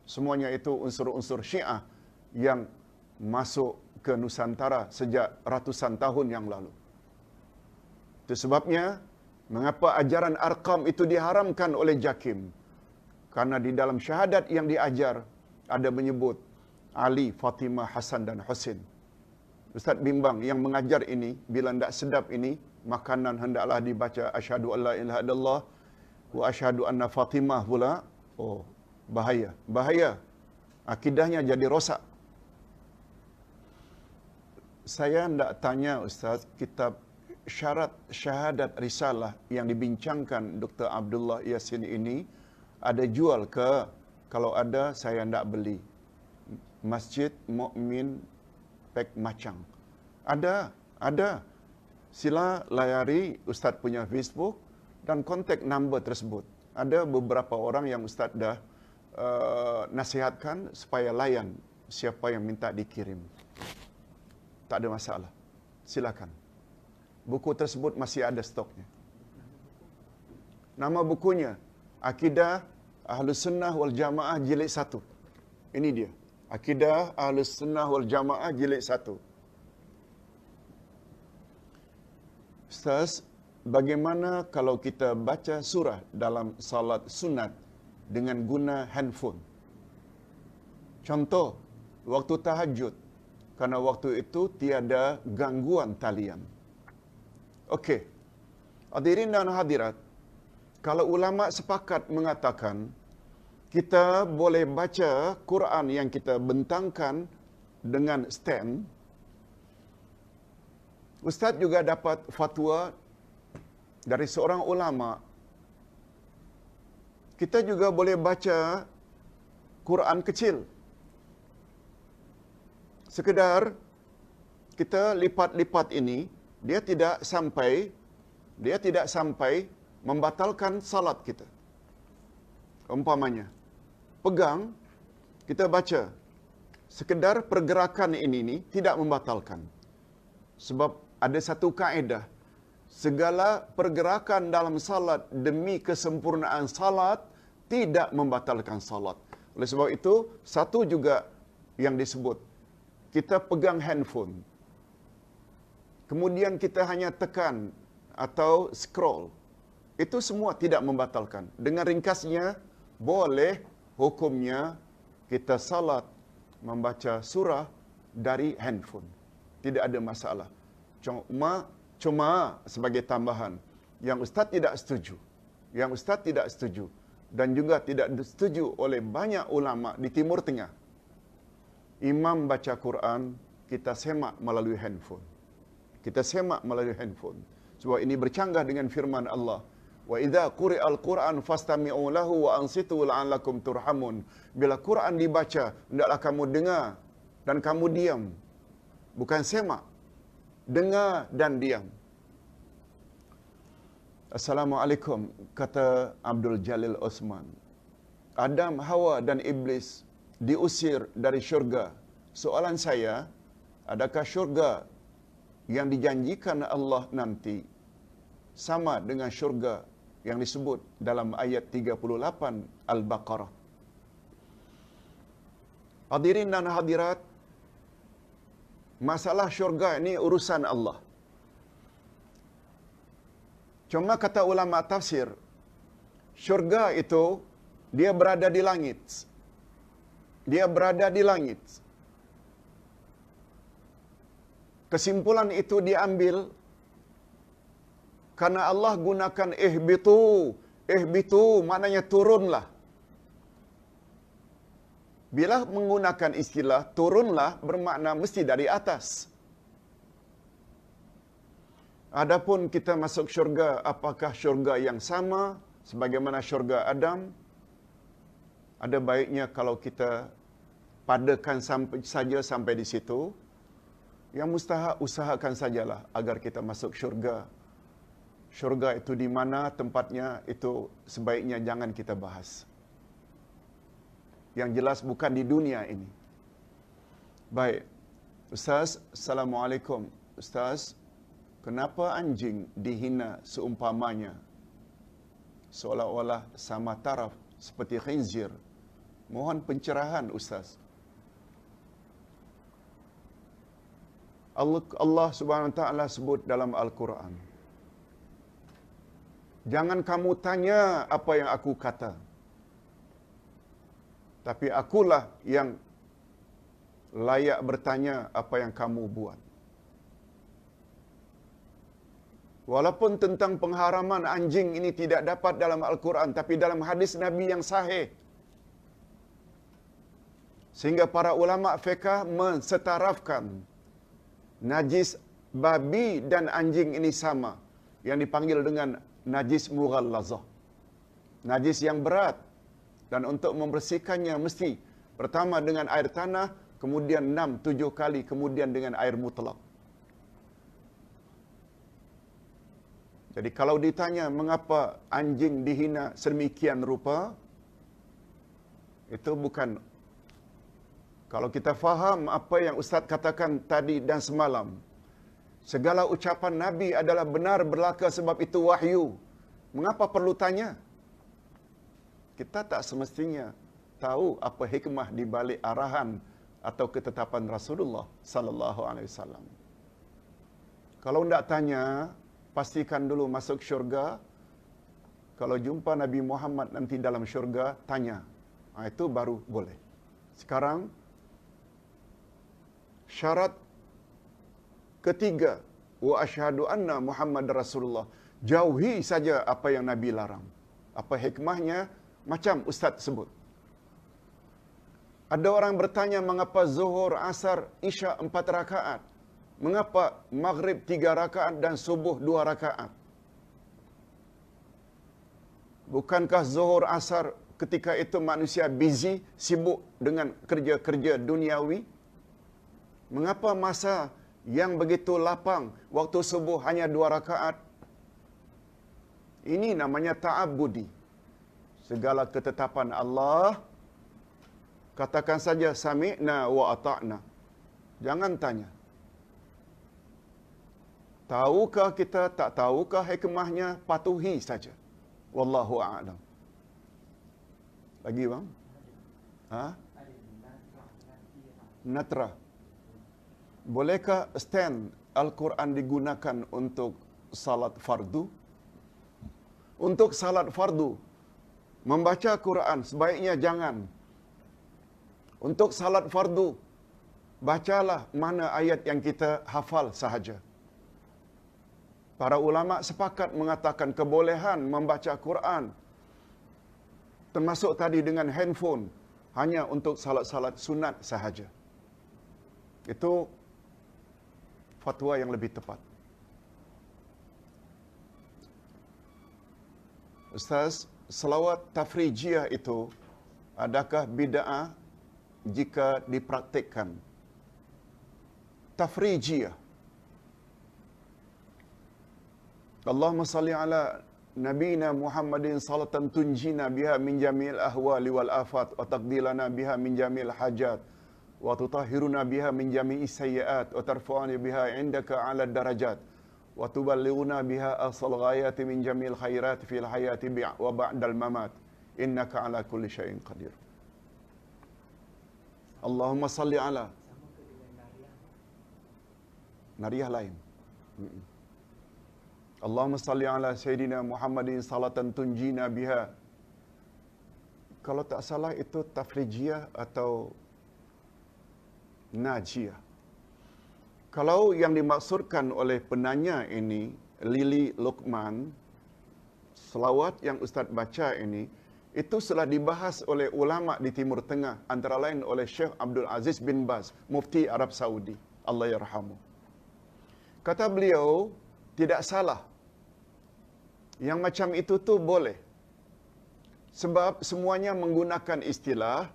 semuanya itu unsur-unsur Syiah yang masuk ke Nusantara sejak ratusan tahun yang lalu. Itu sebabnya mengapa ajaran Arqam itu diharamkan oleh Jakim. Karena di dalam syahadat yang diajar ada menyebut Ali, Fatimah, Hasan dan Husin. Ustaz bimbang yang mengajar ini, bila tidak sedap ini, makanan hendaklah dibaca asyhadu alla ilaha illallah wa asyhadu anna Fatimah pula. Oh, bahaya. Bahaya. Akidahnya jadi rosak. Saya tidak tanya Ustaz, kitab syarat syahadat risalah yang dibincangkan Dr. Abdullah Yasin ini ada jual ke? Kalau ada, saya tidak beli. Masjid Mukmin Pek Macang. Ada. Sila layari Ustaz punya Facebook dan kontak number tersebut. Ada beberapa orang yang Ustaz dah nasihatkan supaya layan siapa yang minta dikirim. Tak ada masalah. Silakan. Buku tersebut masih ada stoknya. Nama bukunya Akidah Ahlus Sunnah wal Jamaah Jilid 1. Ini dia. Akidah Ahlus Sunnah wal Jamaah Jilid 1. Ustaz, bagaimana kalau kita baca surah dalam salat sunat dengan guna handphone? Contoh, waktu tahajud. Karena waktu itu tiada gangguan talian. Okey. Hadirin dan hadirat, kalau ulama sepakat mengatakan kita boleh baca Quran yang kita bentangkan dengan stand, Ustaz juga dapat fatwa dari seorang ulama. Kita juga boleh baca Quran kecil. Sekedar kita lipat-lipat ini, dia tidak sampai membatalkan salat kita. Umpamanya, pegang, kita baca. Sekedar pergerakan ini tidak membatalkan. Sebab ada satu kaedah, segala pergerakan dalam salat demi kesempurnaan salat tidak membatalkan salat. Oleh sebab itu, satu juga yang disebut, kita pegang handphone, kemudian kita hanya tekan atau scroll, itu semua tidak membatalkan. Dengan ringkasnya, boleh hukumnya kita salat membaca surah dari handphone. Tidak ada masalah. Cuma sebagai tambahan, yang Ustaz tidak setuju dan juga tidak setuju oleh banyak ulama di Timur Tengah. Imam baca Quran, kita semak melalui handphone. Sebab ini bercanggah dengan firman Allah. Wa idza quri'al Qur'an fastami'u lahu wa ansitu la'allakum turhamun. Bila Quran dibaca, hendaklah kamu dengar dan kamu diam. Bukan semak. Dengar dan diam. Assalamualaikum, kata Abdul Jalil Osman. Adam, Hawa dan Iblis diusir dari syurga. Soalan saya, adakah syurga yang dijanjikan Allah nanti sama dengan syurga yang disebut dalam ayat 38 Al-Baqarah? Hadirin dan hadirat, masalah syurga ini urusan Allah. Cuma kata ulama tafsir, syurga itu dia berada di langit. Kesimpulan itu diambil karena Allah gunakan ihbitu maknanya turunlah. Bila menggunakan istilah turunlah bermakna mesti dari atas. Adapun kita masuk syurga, apakah syurga yang sama sebagaimana syurga Adam? Ada baiknya kalau kita padakan sampai di situ. Yang mustahak usahakan sajalah agar kita masuk syurga. Syurga itu di mana tempatnya itu sebaiknya jangan kita bahas. Yang jelas bukan di dunia ini. Baik. Ustaz, Assalamualaikum. Ustaz, kenapa anjing dihina seumpamanya seolah-olah sama taraf seperti khinzir. Mohon pencerahan Ustaz. Allah Subhanahu wa taala sebut dalam Al-Quran, jangan kamu tanya apa yang aku kata, tapi akulah yang layak bertanya apa yang kamu buat. Walaupun tentang pengharaman anjing ini tidak dapat dalam Al-Quran, tapi dalam hadis Nabi yang sahih. Sehingga para ulama fiqh mensetarafkan najis babi dan anjing ini sama, yang dipanggil dengan najis mughallazah, najis yang berat, dan untuk membersihkannya mesti pertama dengan air tanah, kemudian 6-7 kali, kemudian dengan air mutlak. Jadi kalau ditanya mengapa anjing dihina sedemikian rupa, itu bukan, kalau kita faham apa yang Ustaz katakan tadi dan semalam, segala ucapan Nabi adalah benar belaka sebab itu wahyu. Mengapa perlu tanya? Kita tak semestinya tahu apa hikmah di balik arahan atau ketetapan Rasulullah sallallahu alaihi wasallam. Kalau tidak tanya, pastikan dulu masuk syurga. Kalau jumpa Nabi Muhammad nanti dalam syurga, tanya. Itu baru boleh. Sekarang, syarat ketiga, wa asyhadu anna Muhammad Rasulullah. Jauhi saja apa yang Nabi larang. Apa hikmahnya? Macam Ustaz sebut. Ada orang bertanya mengapa zuhur, asar, isya 4 rakaat? Mengapa maghrib 3 rakaat dan subuh 2 rakaat? Bukankah zuhur, asar ketika itu manusia busy, sibuk dengan kerja-kerja duniawi? Mengapa masa yang begitu lapang, waktu subuh hanya 2 rakaat? Ini namanya ta'abbudi. Segala ketetapan Allah, katakan saja sami'na wa ata'na. Jangan tanya. Tahukah kita, tak tahukah hikmahnya, patuhi saja. Wallahu a'lam. Lagi bang? Natra. Bolehkah stand Al-Quran digunakan untuk salat fardu? Untuk salat fardu, membaca Quran sebaiknya jangan. Untuk salat fardu, bacalah mana ayat yang kita hafal sahaja. Para ulama sepakat mengatakan kebolehan membaca Quran, termasuk tadi dengan handphone, hanya untuk salat-salat sunat sahaja. Itu fatwa yang lebih tepat. Ustaz, selawat tafrijiyah itu adakah bid'ah jika dipraktikkan? Tafrijiyah. Allahumma salli ala nabiyina Muhammadin salatan tunjina biha min jamil ahwali wal afat wa taqdilana biha min jamil hajat wa tutahhiruna biha min jami'is sayyi'at wa tarfa'una biha 'indaka 'ala darajat wa tuballighuna biha asal ghayati min jamil khairat fil hayati wa ba'dal mamat innaka 'ala kulli syai'in qadir. Allahumma salli ala. Nariyah lain. Allahumma salli ala Sayyidina Muhammadin salatan tunjina biha. Kalau tak salah itu tafrijiyah atau najiyah. Kalau yang dimaksudkan oleh penanya ini, Lili Luqman, selawat yang Ustaz baca ini, itu telah dibahas oleh ulama di Timur Tengah, antara lain oleh Syekh Abdul Aziz bin Baz, Mufti Arab Saudi, Allah yarhamu. Kata beliau, tidak salah. Yang macam itu tu boleh. Sebab semuanya menggunakan istilah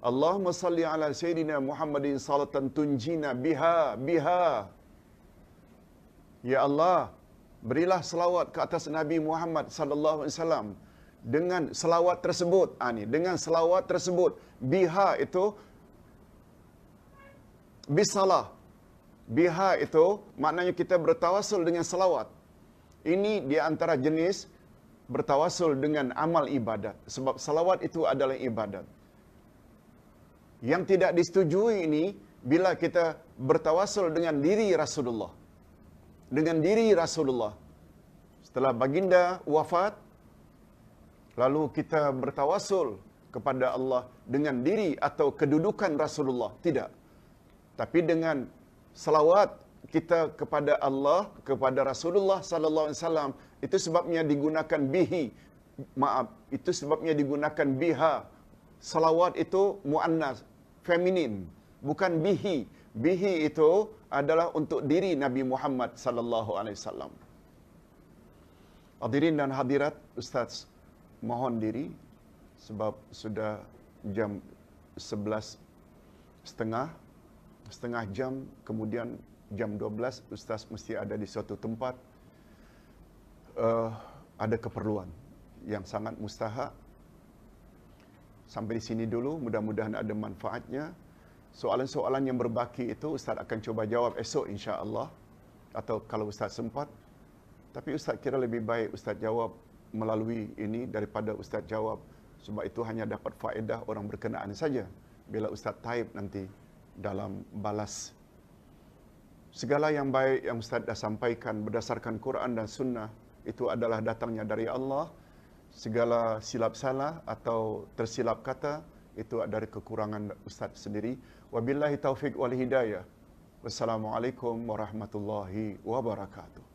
Allahumma salli ala Sayyidina Muhammadin salatan tunjina biha. Ya Allah, berilah selawat ke atas Nabi Muhammad sallallahu alaihi wasallam dengan selawat tersebut. Dengan selawat tersebut. Biha itu bisalah. Biha itu maknanya kita bertawasul dengan selawat. Ini di antara jenis bertawasul dengan amal ibadat. Sebab salawat itu adalah ibadat. Yang tidak disetujui ini, bila kita bertawasul dengan diri Rasulullah. Dengan diri Rasulullah. Setelah baginda wafat, lalu kita bertawasul kepada Allah dengan diri atau kedudukan Rasulullah. Tidak. Tapi dengan salawat kita kepada Allah, kepada Rasulullah sallallahu alaihi wasallam, itu sebabnya digunakan bihi. Maaf, itu sebabnya digunakan biha. Salawat itu muannas, feminin, bukan bihi. Bihi itu adalah untuk diri Nabi Muhammad sallallahu alaihi wasallam. Hadirin dan hadirat, Ustaz mohon diri sebab sudah jam 11.30, setengah jam, kemudian jam 12 Ustaz mesti ada di suatu tempat, ada keperluan yang sangat mustahak. Sampai di sini dulu, mudah-mudahan ada manfaatnya. Soalan-soalan yang berbaki itu Ustaz akan cuba jawab esok insya-Allah, atau kalau Ustaz sempat. Tapi Ustaz kira lebih baik Ustaz jawab melalui ini daripada Ustaz jawab, sebab itu hanya dapat faedah orang berkenaan saja bila Ustaz type nanti dalam balas. Segala yang baik yang Ustaz dah sampaikan berdasarkan Quran dan Sunnah itu adalah datangnya dari Allah. Segala silap salah atau tersilap kata itu dari kekurangan Ustaz sendiri. Wabillahi taufiq wal hidayah. Wassalamualaikum warahmatullahi wabarakatuh.